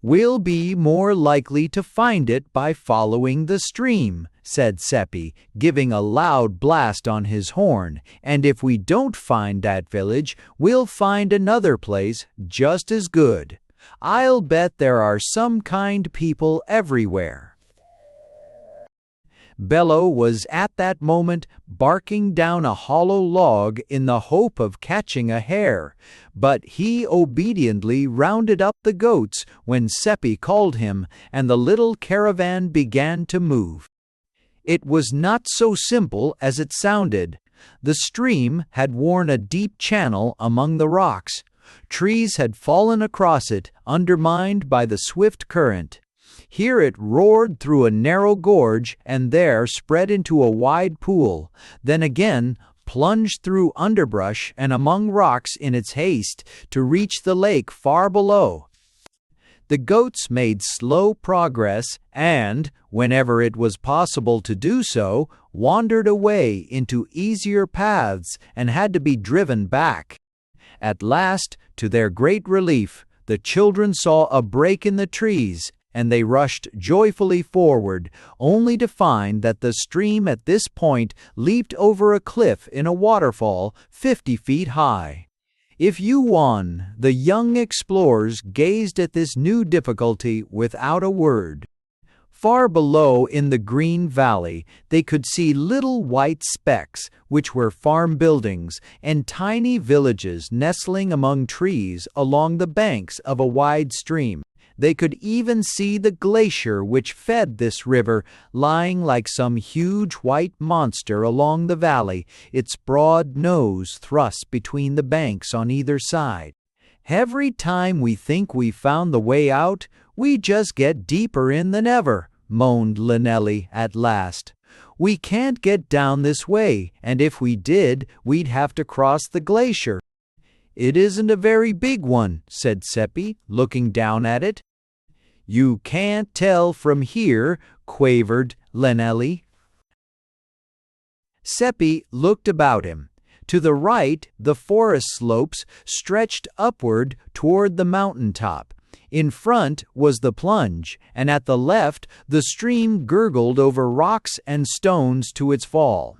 "We'll be more likely to find it by following the stream," said Seppi, giving a loud blast on his horn, "and if we don't find that village, we'll find another place just as good. I'll bet there are some kind people everywhere." Bello was at that moment barking down a hollow log in the hope of catching a hare, but he obediently rounded up the goats when Seppi called him, and the little caravan began to move. It was not so simple as it sounded. The stream had worn a deep channel among the rocks. Trees had fallen across it, undermined by the swift current. Here it roared through a narrow gorge and there spread into a wide pool, then again plunged through underbrush and among rocks in its haste to reach the lake far below. The goats made slow progress and, whenever it was possible to do so, wandered away into easier paths and had to be driven back. At last, to their great relief, the children saw a break in the trees, and they rushed joyfully forward, only to find that the stream at this point leaped over a cliff in a waterfall 50 feet high. If you won, the young explorers gazed at this new difficulty without a word. Far below in the green valley, they could see little white specks, which were farm buildings, and tiny villages nestling among trees along the banks of a wide stream. They could even see the glacier which fed this river lying like some huge white monster along the valley, its broad nose thrust between the banks on either side. "Every time we think we've found the way out, we just get deeper in than ever," moaned Lynelli at last. "We can't get down this way, and if we did, we'd have to cross the glacier." "It isn't a very big one," said Seppi, looking down at it. "You can't tell from here," quavered Lynelli. Seppi looked about him. To the right, the forest slopes stretched upward toward the mountain top. In front was the plunge, and at the left the stream gurgled over rocks and stones to its fall.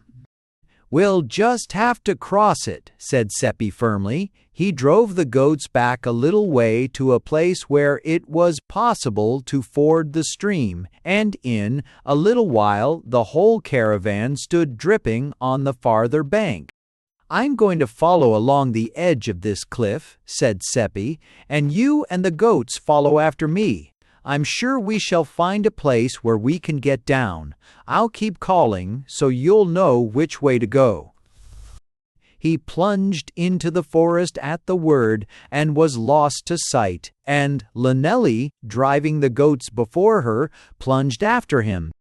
"We'll just have to cross it," said Seppi firmly. He drove the goats back a little way to a place where it was possible to ford the stream, and in a little while the whole caravan stood dripping on the farther bank. "I'm going to follow along the edge of this cliff," said Seppi, "and you and the goats follow after me. I'm sure we shall find a place where we can get down. I'll keep calling so you'll know which way to go." He plunged into the forest at the word and was lost to sight, and Lynelly, driving the goats before her, plunged after him.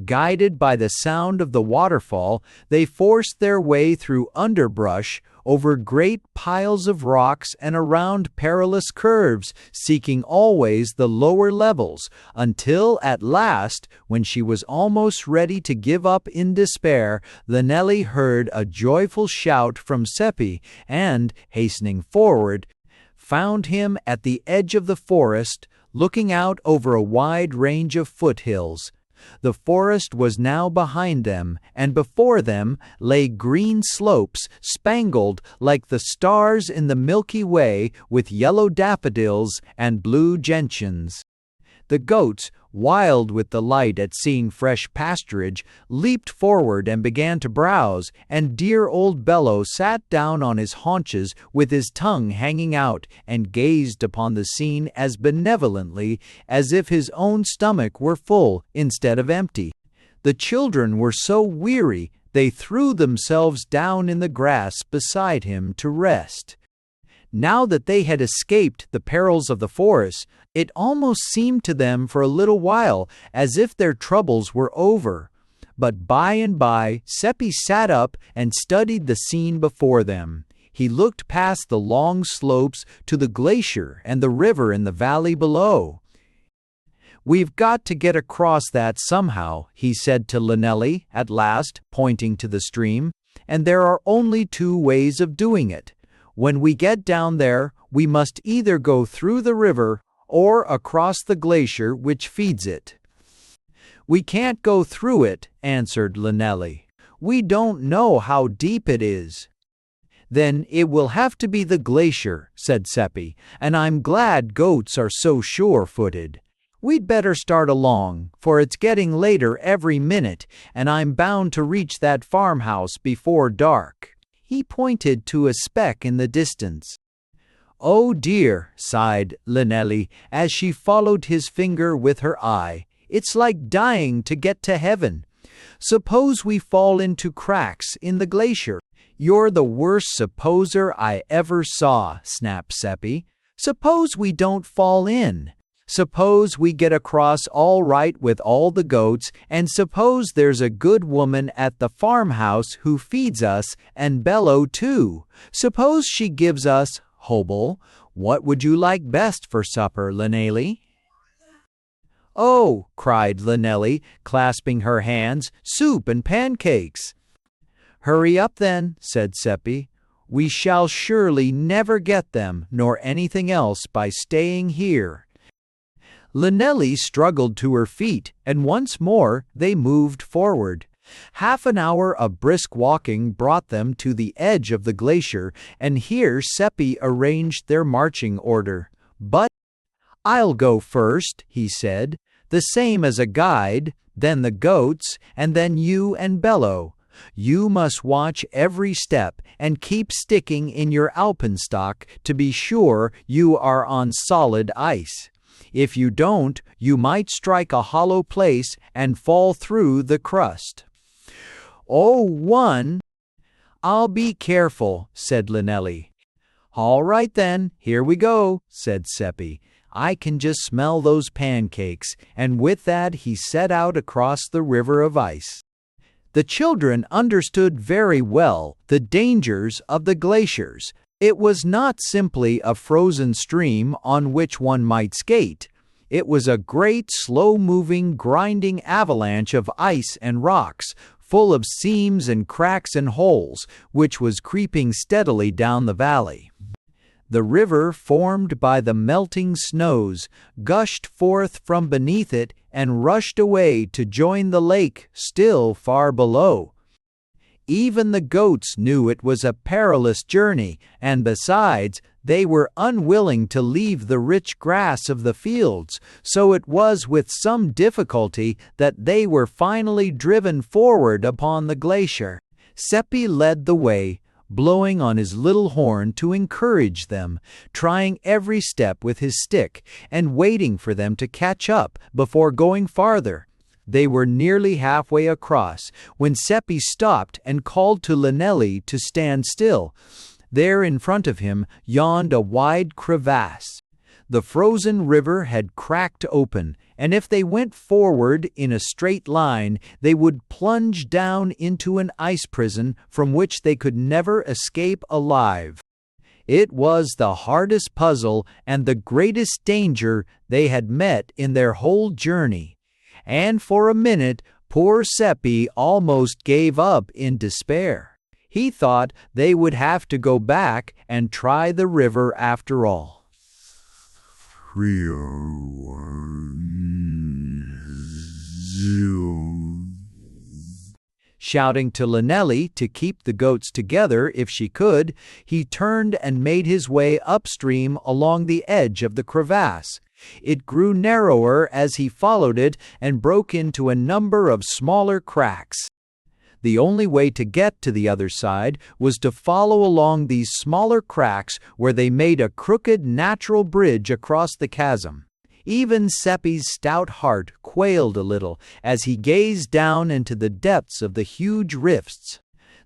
Guided by the sound of the waterfall, they forced their way through underbrush, over great piles of rocks and around perilous curves, seeking always the lower levels, until at last, when she was almost ready to give up in despair, Lynelly heard a joyful shout from Seppi and, hastening forward, found him at the edge of the forest, looking out over a wide range of foothills. The forest was now behind them, and before them lay green slopes spangled like the stars in the Milky Way with yellow daffodils and blue gentians. The goats, wild with delight at seeing fresh pasturage, leaped forward and began to browse, and dear old Bello sat down on his haunches with his tongue hanging out and gazed upon the scene as benevolently as if his own stomach were full instead of empty. The children were so weary they threw themselves down in the grass beside him to rest. Now that they had escaped the perils of the forest, it almost seemed to them for a little while as if their troubles were over. But by and by Seppi sat up and studied the scene before them. He looked past the long slopes to the glacier and the river in the valley below. "We've got to get across that somehow," he said to Lynelly at last, pointing to the stream, "and there are only two ways of doing it. When we get down there, we must either go through the river or across the glacier which feeds it." "We can't go through it," answered Lynelly. "We don't know how deep it is." "Then it will have to be the glacier," said Seppi, "and I'm glad goats are so sure-footed. We'd better start along, for it's getting later every minute, and I'm bound to reach that farmhouse before dark." He pointed to a speck in the distance. "Oh dear," sighed Lynelly, as she followed his finger with her eye. "It's like dying to get to heaven. Suppose we fall into cracks in the glacier." "You're the worst supposer I ever saw," snapped Seppi. "Suppose we don't fall in. Suppose we get across all right with all the goats, and suppose there's a good woman at the farmhouse who feeds us, and Bello too. Suppose she gives us, Hobel, what would you like best for supper, Lynelly?" "Oh," cried Lynelly, clasping her hands, "soup and pancakes." "Hurry up then," said Seppi. "We shall surely never get them, nor anything else, by staying here." Lynelly struggled to her feet, and once more they moved forward. Half an hour of brisk walking brought them to the edge of the glacier, and here Seppi arranged their marching order. "But I'll go first," he said, "the same as a guide, then the goats, and then you and Bello. You must watch every step and keep sticking in your alpenstock to be sure you are on solid ice. If you don't, you might strike a hollow place and fall through the crust." "Oh, one!" "I'll be careful," said Lynelly. "All right then, here we go," said Seppi. "I can just smell those pancakes," and with that he set out across the river of ice. The children understood very well the dangers of the glaciers. It was not simply a frozen stream on which one might skate. It was a great, slow-moving, grinding avalanche of ice and rocks, full of seams and cracks and holes, which was creeping steadily down the valley. The river, formed by the melting snows, gushed forth from beneath it and rushed away to join the lake still far below. Even the goats knew it was a perilous journey, and besides, they were unwilling to leave the rich grass of the fields, so it was with some difficulty that they were finally driven forward upon the glacier. Seppi led the way, blowing on his little horn to encourage them, trying every step with his stick, and waiting for them to catch up before going farther. They were nearly halfway across when Seppi stopped and called to Lynelli to stand still. There in front of him yawned a wide crevasse. The frozen river had cracked open, and if they went forward in a straight line, they would plunge down into an ice prison from which they could never escape alive. It was the hardest puzzle and the greatest danger they had met in their whole journey, and for a minute poor Seppi almost gave up in despair. He thought they would have to go back and try the river after all. Shouting to Lynelli to keep the goats together if she could, he turned and made his way upstream along the edge of the crevasse. It grew narrower as he followed it and broke into a number of smaller cracks. The only way to get to the other side was to follow along these smaller cracks where they made a crooked natural bridge across the chasm. Even Seppi's stout heart quailed a little as he gazed down into the depths of the huge rifts.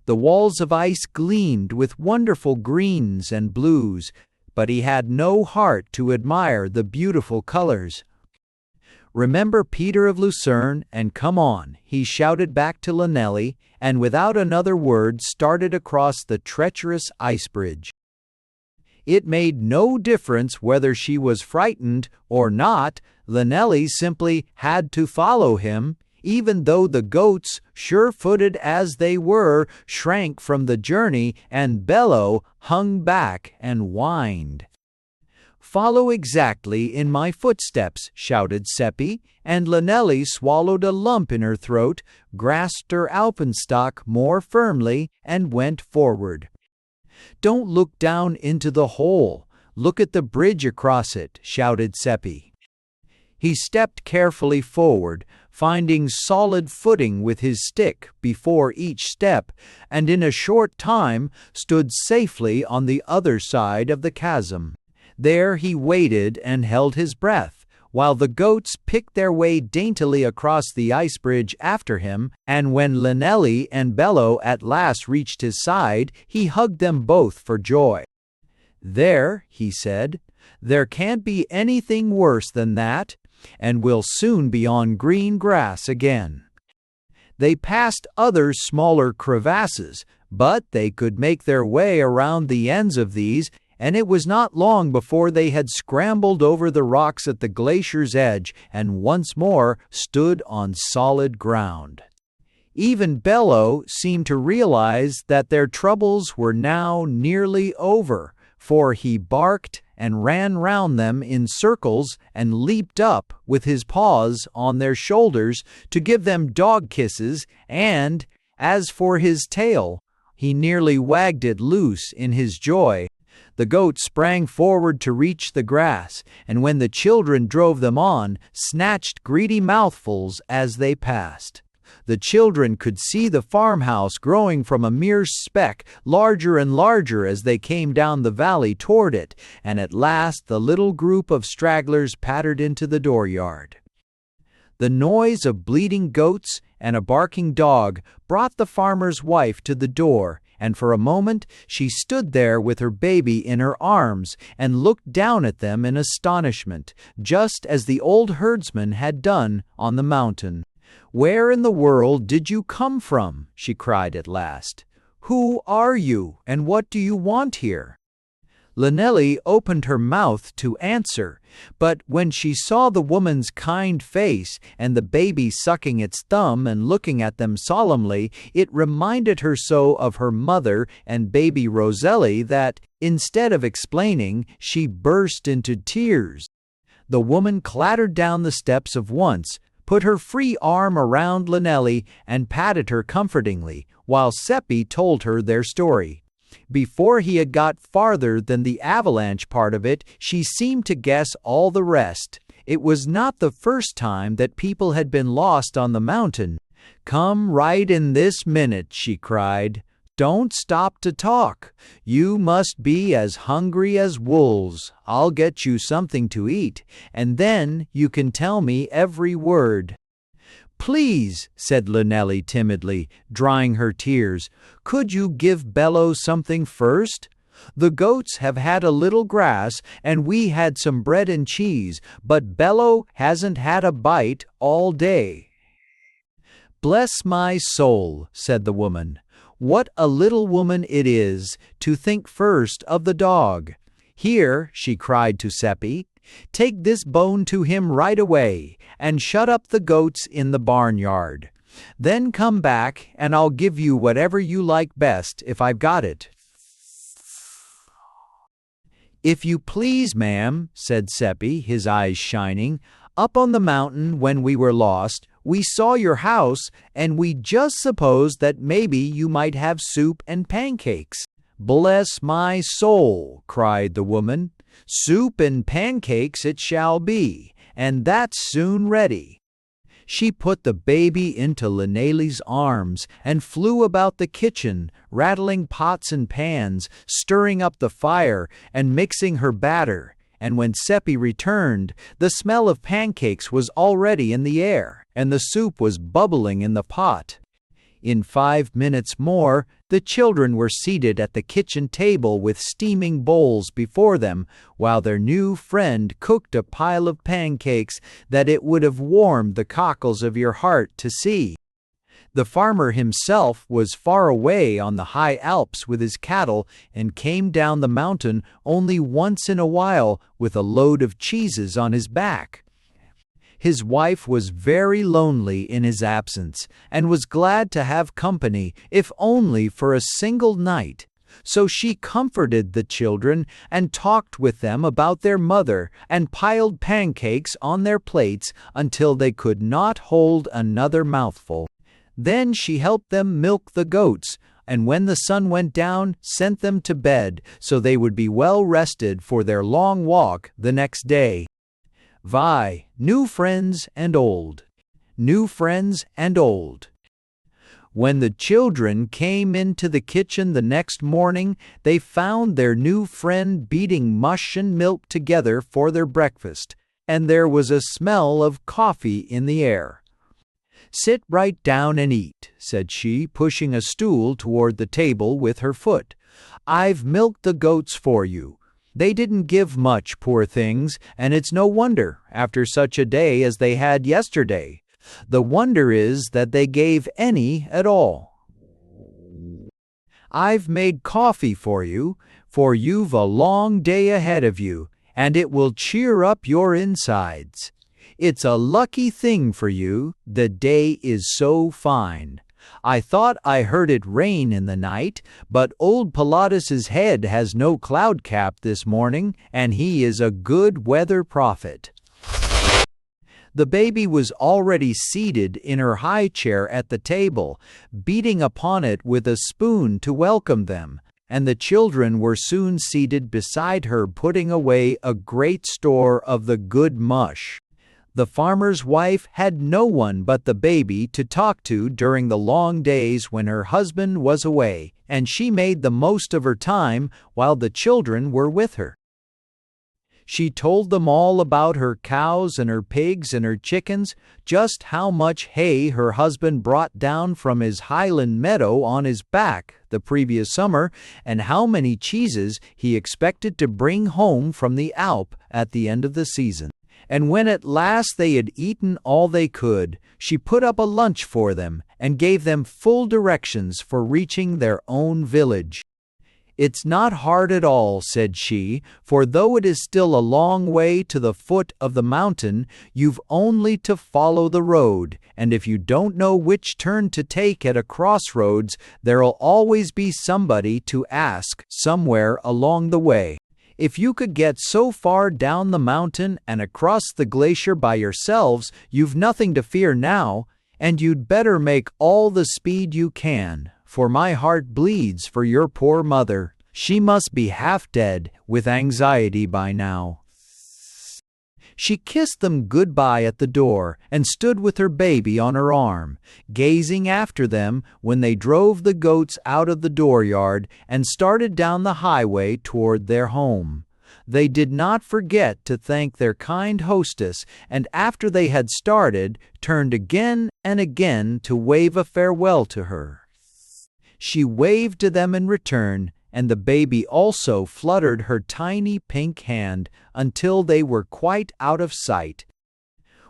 The walls of ice gleamed with wonderful greens and blues, but he had no heart to admire the beautiful colors. "Remember Peter of Lucerne and come on," he shouted back to Lynelli, and without another word started across the treacherous ice bridge. It made no difference whether she was frightened or not. Lynelli simply had to follow him, even though the goats, sure-footed as they were, shrank from the journey, and Bello hung back and whined. "Follow exactly in my footsteps," shouted Seppi, and Lynelli swallowed a lump in her throat, grasped her alpenstock more firmly, and went forward. "Don't look down into the hole. Look at the bridge across it," shouted Seppi. He stepped carefully forward, finding solid footing with his stick before each step, and in a short time stood safely on the other side of the chasm. There he waited and held his breath, while the goats picked their way daintily across the ice bridge after him, and when Lynelli and Bello at last reached his side, he hugged them both for joy. "There," he said, "there can't be anything worse than that, and we'll soon be on green grass again." They passed other smaller crevasses, but they could make their way around the ends of these, and it was not long before they had scrambled over the rocks at the glacier's edge and once more stood on solid ground. Even Bello seemed to realize that their troubles were now nearly over, for he barked and ran round them in circles and leaped up with his paws on their shoulders to give them dog kisses, and, as for his tail, he nearly wagged it loose in his joy. The goats sprang forward to reach the grass, and when the children drove them on, snatched greedy mouthfuls as they passed. The children could see the farmhouse growing from a mere speck, larger and larger as they came down the valley toward it, and at last the little group of stragglers pattered into the dooryard. The noise of bleating goats and a barking dog brought the farmer's wife to the door, and for a moment she stood there with her baby in her arms and looked down at them in astonishment, just as the old herdsman had done on the mountain. "Where in the world did you come from?" she cried at last. "Who are you, and what do you want here?" Lynelli opened her mouth to answer, but when she saw the woman's kind face and the baby sucking its thumb and looking at them solemnly, it reminded her so of her mother and baby Roselli that, instead of explaining, she burst into tears. The woman clattered down the steps at once, put her free arm around Lynelli, and patted her comfortingly, while Seppi told her their story. Before he had got farther than the avalanche part of it, she seemed to guess all the rest. It was not the first time that people had been lost on the mountain. "Come right in this minute," she cried. "Don't stop to talk. You must be as hungry as wolves. I'll get you something to eat, and then you can tell me every word." "Please," said Lynelli timidly, drying her tears, "could you give Bello something first? The goats have had a little grass, and we had some bread and cheese, but Bello hasn't had a bite all day." "Bless my soul," said the woman. "What a little woman it is, to think first of the dog. Here," she cried to Seppi, "take this bone to him right away, and shut up the goats in the barnyard. Then come back, and I'll give you whatever you like best if I've got it." "If you please, ma'am," said Seppi, his eyes shining, "up on the mountain when we were lost, we saw your house, and we just supposed that maybe you might have soup and pancakes." "Bless my soul," cried the woman. "Soup and pancakes it shall be, and that's soon ready." She put the baby into Lynelli's arms and flew about the kitchen, rattling pots and pans, stirring up the fire, and mixing her batter. And when Seppi returned, the smell of pancakes was already in the air, and the soup was bubbling in the pot. In 5 minutes more, the children were seated at the kitchen table with steaming bowls before them, while their new friend cooked a pile of pancakes that it would have warmed the cockles of your heart to see. The farmer himself was far away on the high Alps with his cattle, and came down the mountain only once in a while with a load of cheeses on his back. His wife was very lonely in his absence, and was glad to have company, if only for a single night. So she comforted the children, and talked with them about their mother, and piled pancakes on their plates until they could not hold another mouthful. Then she helped them milk the goats, and when the sun went down, sent them to bed, so they would be well rested for their long walk the next day. Vi, new friends and old. New friends and old. When the children came into the kitchen the next morning, they found their new friend beating mush and milk together for their breakfast, and there was a smell of coffee in the air. "Sit right down and eat," said she, pushing a stool toward the table with her foot. "I've milked the goats for you. They didn't give much, poor things, and it's no wonder, after such a day as they had yesterday. The wonder is that they gave any at all. I've made coffee for you've a long day ahead of you, and it will cheer up your insides. It's a lucky thing for you, the day is so fine. I thought I heard it rain in the night, but old Pilatus's head has no cloud cap this morning, and he is a good weather prophet." The baby was already seated in her high chair at the table, beating upon it with a spoon to welcome them, and the children were soon seated beside her, putting away a great store of the good mush. The farmer's wife had no one but the baby to talk to during the long days when her husband was away, and she made the most of her time while the children were with her. She told them all about her cows and her pigs and her chickens, just how much hay her husband brought down from his highland meadow on his back the previous summer, and how many cheeses he expected to bring home from the Alp at the end of the season. And when at last they had eaten all they could, she put up a lunch for them, and gave them full directions for reaching their own village. "It's not hard at all," said she, "for though it is still a long way to the foot of the mountain, you've only to follow the road, and if you don't know which turn to take at a crossroads, there'll always be somebody to ask somewhere along the way. If you could get so far down the mountain and across the glacier by yourselves, you've nothing to fear now, and you'd better make all the speed you can, for my heart bleeds for your poor mother. She must be half dead with anxiety by now." She kissed them good-bye at the door, and stood with her baby on her arm, gazing after them when they drove the goats out of the dooryard and started down the highway toward their home. They did not forget to thank their kind hostess, and after they had started, turned again and again to wave a farewell to her. She waved to them in return, and the baby also fluttered her tiny pink hand until they were quite out of sight.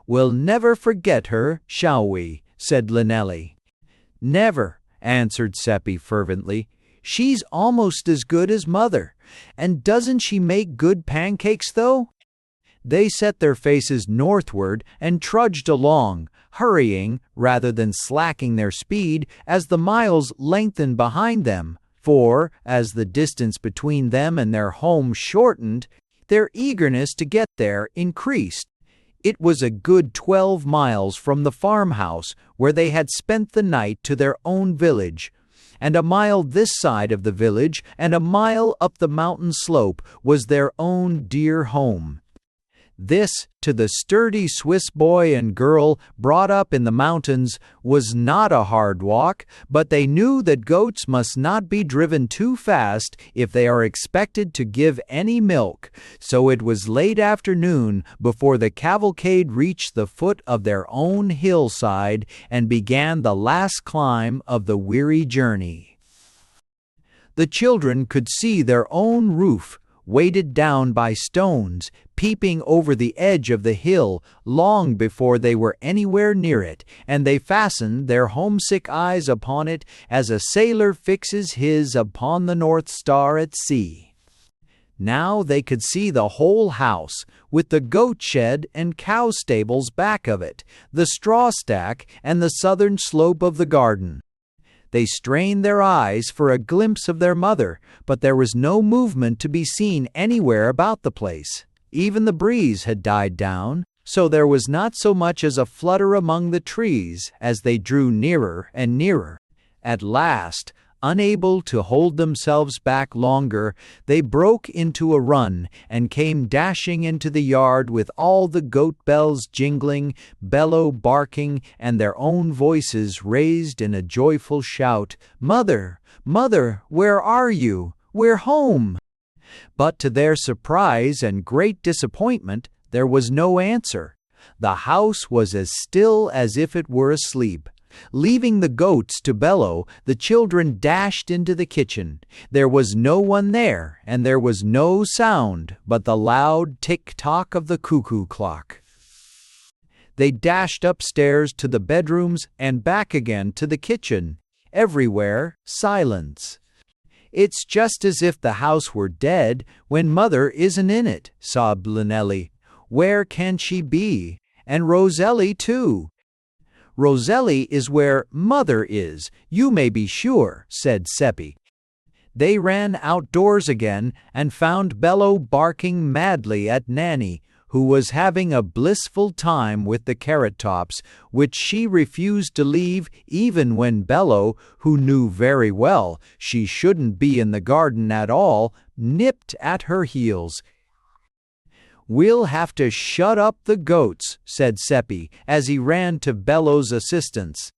"We'll never forget her, shall we?" said Linelli. "Never," answered Seppi fervently. "She's almost as good as Mother. And doesn't she make good pancakes, though?" They set their faces northward and trudged along, hurrying rather than slacking their speed as the miles lengthened behind them, for, as the distance between them and their home shortened, their eagerness to get there increased. It was a good 12 miles from the farmhouse where they had spent the night to their own village, and a mile this side of the village and a mile up the mountain slope was their own dear home. This, to the sturdy Swiss boy and girl brought up in the mountains, was not a hard walk, but they knew that goats must not be driven too fast if they are expected to give any milk, so it was late afternoon before the cavalcade reached the foot of their own hillside and began the last climb of the weary journey. The children could see their own roof, weighted down by stones, peeping over the edge of the hill long before they were anywhere near it, and they fastened their homesick eyes upon it as a sailor fixes his upon the North Star at sea. Now they could see the whole house, with the goat shed and cow stables back of it, the straw stack, and the southern slope of the garden. They strained their eyes for a glimpse of their mother, but there was no movement to be seen anywhere about the place. Even the breeze had died down, so there was not so much as a flutter among the trees as they drew nearer and nearer. At last, unable to hold themselves back longer, they broke into a run and came dashing into the yard with all the goat bells jingling, bellow barking, and their own voices raised in a joyful shout, "Mother, Mother, where are you? We're home!" But to their surprise and great disappointment, there was no answer. The house was as still as if it were asleep. Leaving the goats to bellow, the children dashed into the kitchen. There was no one there, and there was no sound but the loud tick-tock of the cuckoo clock. They dashed upstairs to the bedrooms and back again to the kitchen. Everywhere, silence. "It's just as if the house were dead when Mother isn't in it," sobbed Linelli. "Where can she be? And Roselli, too." "Roselli is where Mother is, you may be sure," said Seppi. They ran outdoors again and found Bello barking madly at Nanny, who was having a blissful time with the carrot tops, which she refused to leave even when Bello, who knew very well she shouldn't be in the garden at all, nipped at her heels. "We'll have to shut up the goats," said Seppi, as he ran to Bello's assistance.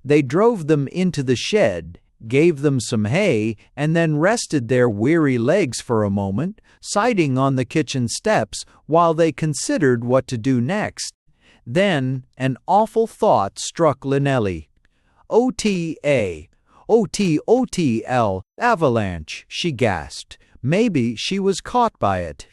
They drove them into the shed, gave them some hay, and then rested their weary legs for a moment, sitting on the kitchen steps while they considered what to do next. Then an awful thought struck Linelli. "O-T-A, O-T-O-T-L, avalanche," she gasped. Maybe she was caught by it.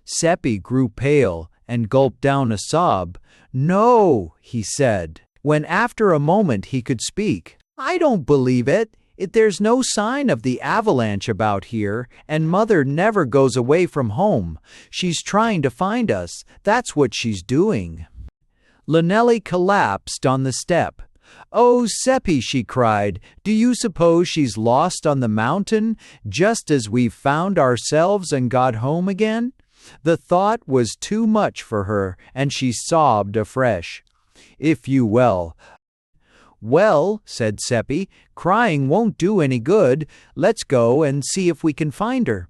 Seppi grew pale and gulped down a sob. "No," he said, when after a moment he could speak. "I don't believe it. There's no sign of the avalanche about here, and Mother never goes away from home. She's trying to find us. That's what she's doing." Linelli collapsed on the step. "Oh, Seppi," she cried, "do you suppose she's lost on the mountain, just as we've found ourselves and got home again?" The thought was too much for her, and she sobbed afresh. "If you will." "Well," said Seppi, "crying won't do any good. Let's go and see if we can find her."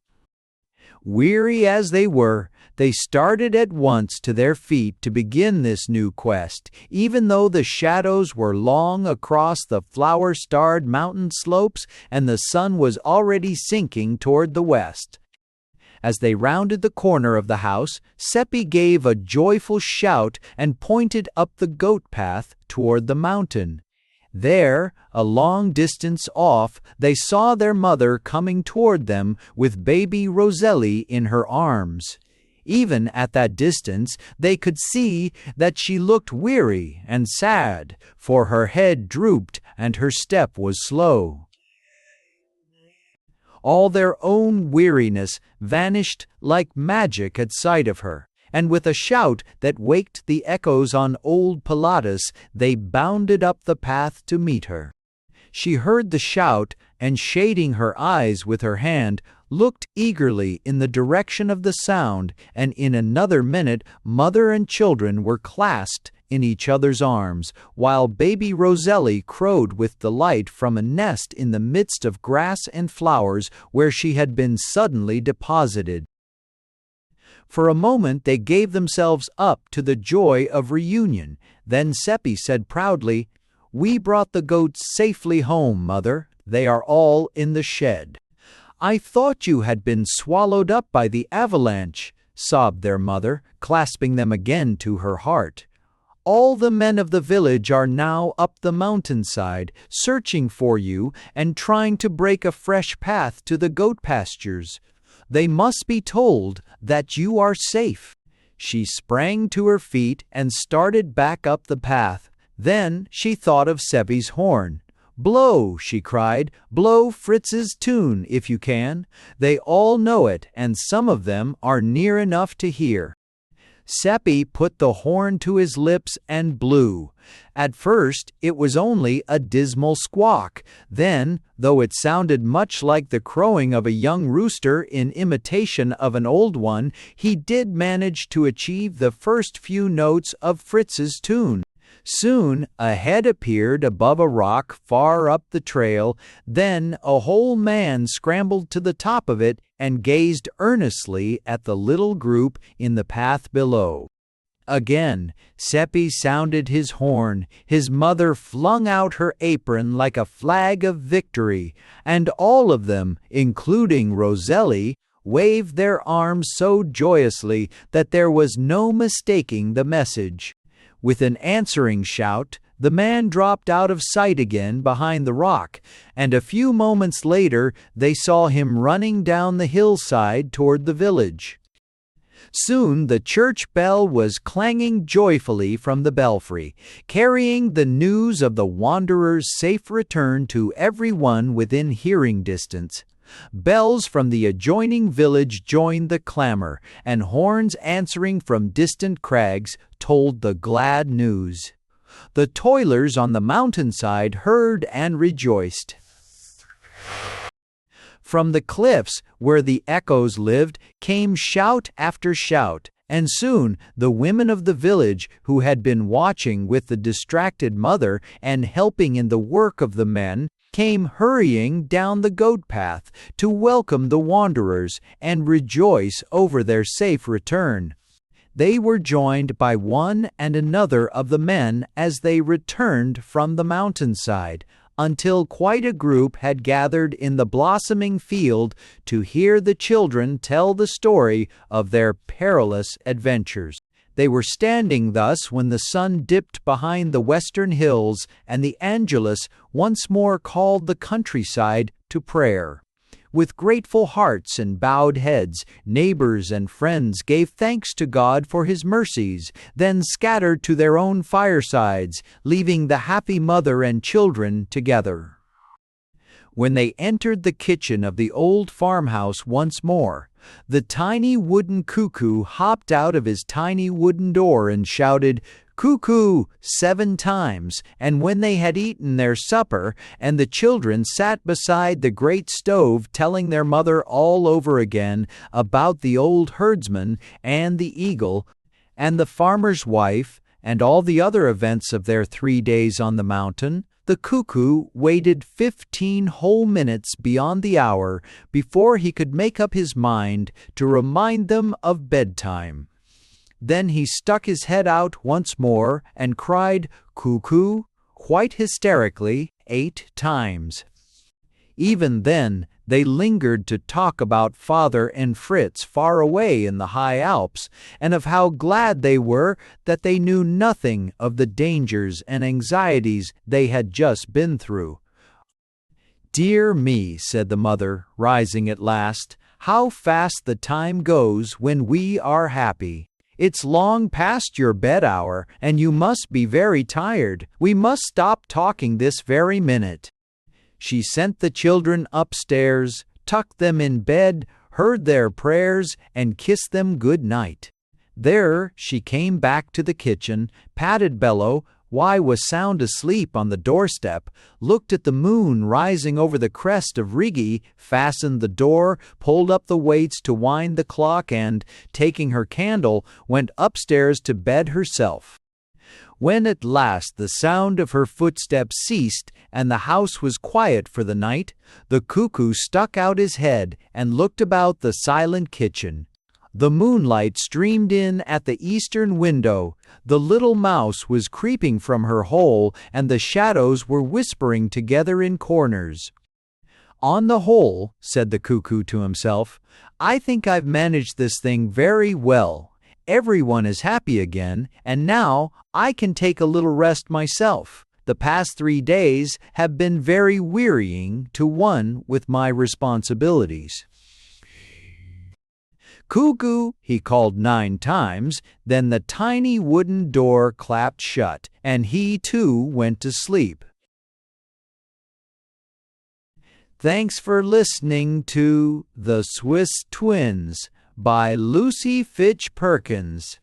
Weary as they were, They started at once to their feet to begin this new quest, even though the shadows were long across the flower-starred mountain slopes and the sun was already sinking toward the west. As they rounded the corner of the house, Seppi gave a joyful shout and pointed up the goat path toward the mountain. There, a long distance off, they saw their mother coming toward them with baby Roselli in her arms. Even at that distance, they could see that she looked weary and sad, for her head drooped and her step was slow. All their own weariness vanished like magic at sight of her, and with a shout that waked the echoes on old Pilatus, they bounded up the path to meet her. She heard the shout, and shading her eyes with her hand, looked eagerly in the direction of the sound, and in another minute mother and children were clasped in each other's arms, while baby Roselli crowed with delight from a nest in the midst of grass and flowers where she had been suddenly deposited. For a moment they gave themselves up to the joy of reunion. Then Seppi said proudly, "We brought the goats safely home, mother. They are all in the shed." "I thought you had been swallowed up by the avalanche," sobbed their mother, clasping them again to her heart. "All the men of the village are now up the mountainside, searching for you and trying to break a fresh path to the goat pastures. They must be told that you are safe." She sprang to her feet and started back up the path. Then she thought of Seppi's horn. "Blow," she cried, "blow Fritz's tune if you can. They all know it, and some of them are near enough to hear." Seppi put the horn to his lips and blew. At first it was only a dismal squawk. Then, though it sounded much like the crowing of a young rooster in imitation of an old one, he did manage to achieve the first few notes of Fritz's tune. Soon a head appeared above a rock far up the trail. Then a whole man scrambled to the top of it and gazed earnestly at the little group in the path below. Again Seppi sounded his horn. His mother flung out her apron like a flag of victory, and all of them, including Roselli, waved their arms so joyously that there was no mistaking the message. With an answering shout, the man dropped out of sight again behind the rock, and a few moments later they saw him running down the hillside toward the village. Soon the church bell was clanging joyfully from the belfry, carrying the news of the wanderer's safe return to everyone within hearing distance. Bells from the adjoining village joined the clamor, and horns answering from distant crags told the glad news. The toilers on the mountainside heard and rejoiced. From the cliffs where the echoes lived came shout after shout, and soon the women of the village, who had been watching with the distracted mother and helping in the work of the men, came hurrying down the goat path to welcome the wanderers and rejoice over their safe return. They were joined by one and another of the men as they returned from the mountainside, until quite a group had gathered in the blossoming field to hear the children tell the story of their perilous adventures. They were standing thus when the sun dipped behind the western hills, and the Angelus once more called the countryside to prayer. With grateful hearts and bowed heads, neighbors and friends gave thanks to God for His mercies, then scattered to their own firesides, leaving the happy mother and children together. When they entered the kitchen of the old farmhouse once more, the tiny wooden cuckoo hopped out of his tiny wooden door and shouted, "Cuckoo!" 7 times, and when they had eaten their supper, and the children sat beside the great stove telling their mother all over again about the old herdsman and the eagle, and the farmer's wife, and all the other events of their 3 days on the mountain, The cuckoo waited 15 whole minutes beyond the hour before he could make up his mind to remind them of bedtime. Then he stuck his head out once more and cried "cuckoo" quite hysterically 8 times. Even then, they lingered to talk about Father and Fritz far away in the high Alps, and of how glad they were that they knew nothing of the dangers and anxieties they had just been through. "Dear me," said the mother, rising at last, "how fast the time goes when we are happy. It's long past your bed hour, and you must be very tired. We must stop talking this very minute." She sent the children upstairs, tucked them in bed, heard their prayers, and kissed them good night. There she came back to the kitchen, patted Bello, who was sound asleep on the doorstep, looked at the moon rising over the crest of Rigi, fastened the door, pulled up the weights to wind the clock, and, taking her candle, went upstairs to bed herself. When at last the sound of her footsteps ceased and the house was quiet for the night, the cuckoo stuck out his head and looked about the silent kitchen. The moonlight streamed in at the eastern window, the little mouse was creeping from her hole, and the shadows were whispering together in corners. "On the whole," said the cuckoo to himself, "I think I've managed this thing very well. Everyone is happy again, and now I can take a little rest myself. The past 3 days have been very wearying to one with my responsibilities." "Cuckoo," he called 9 times, then the tiny wooden door clapped shut, and he too went to sleep. Thanks for listening to The Swiss Twins by Lucy Fitch Perkins.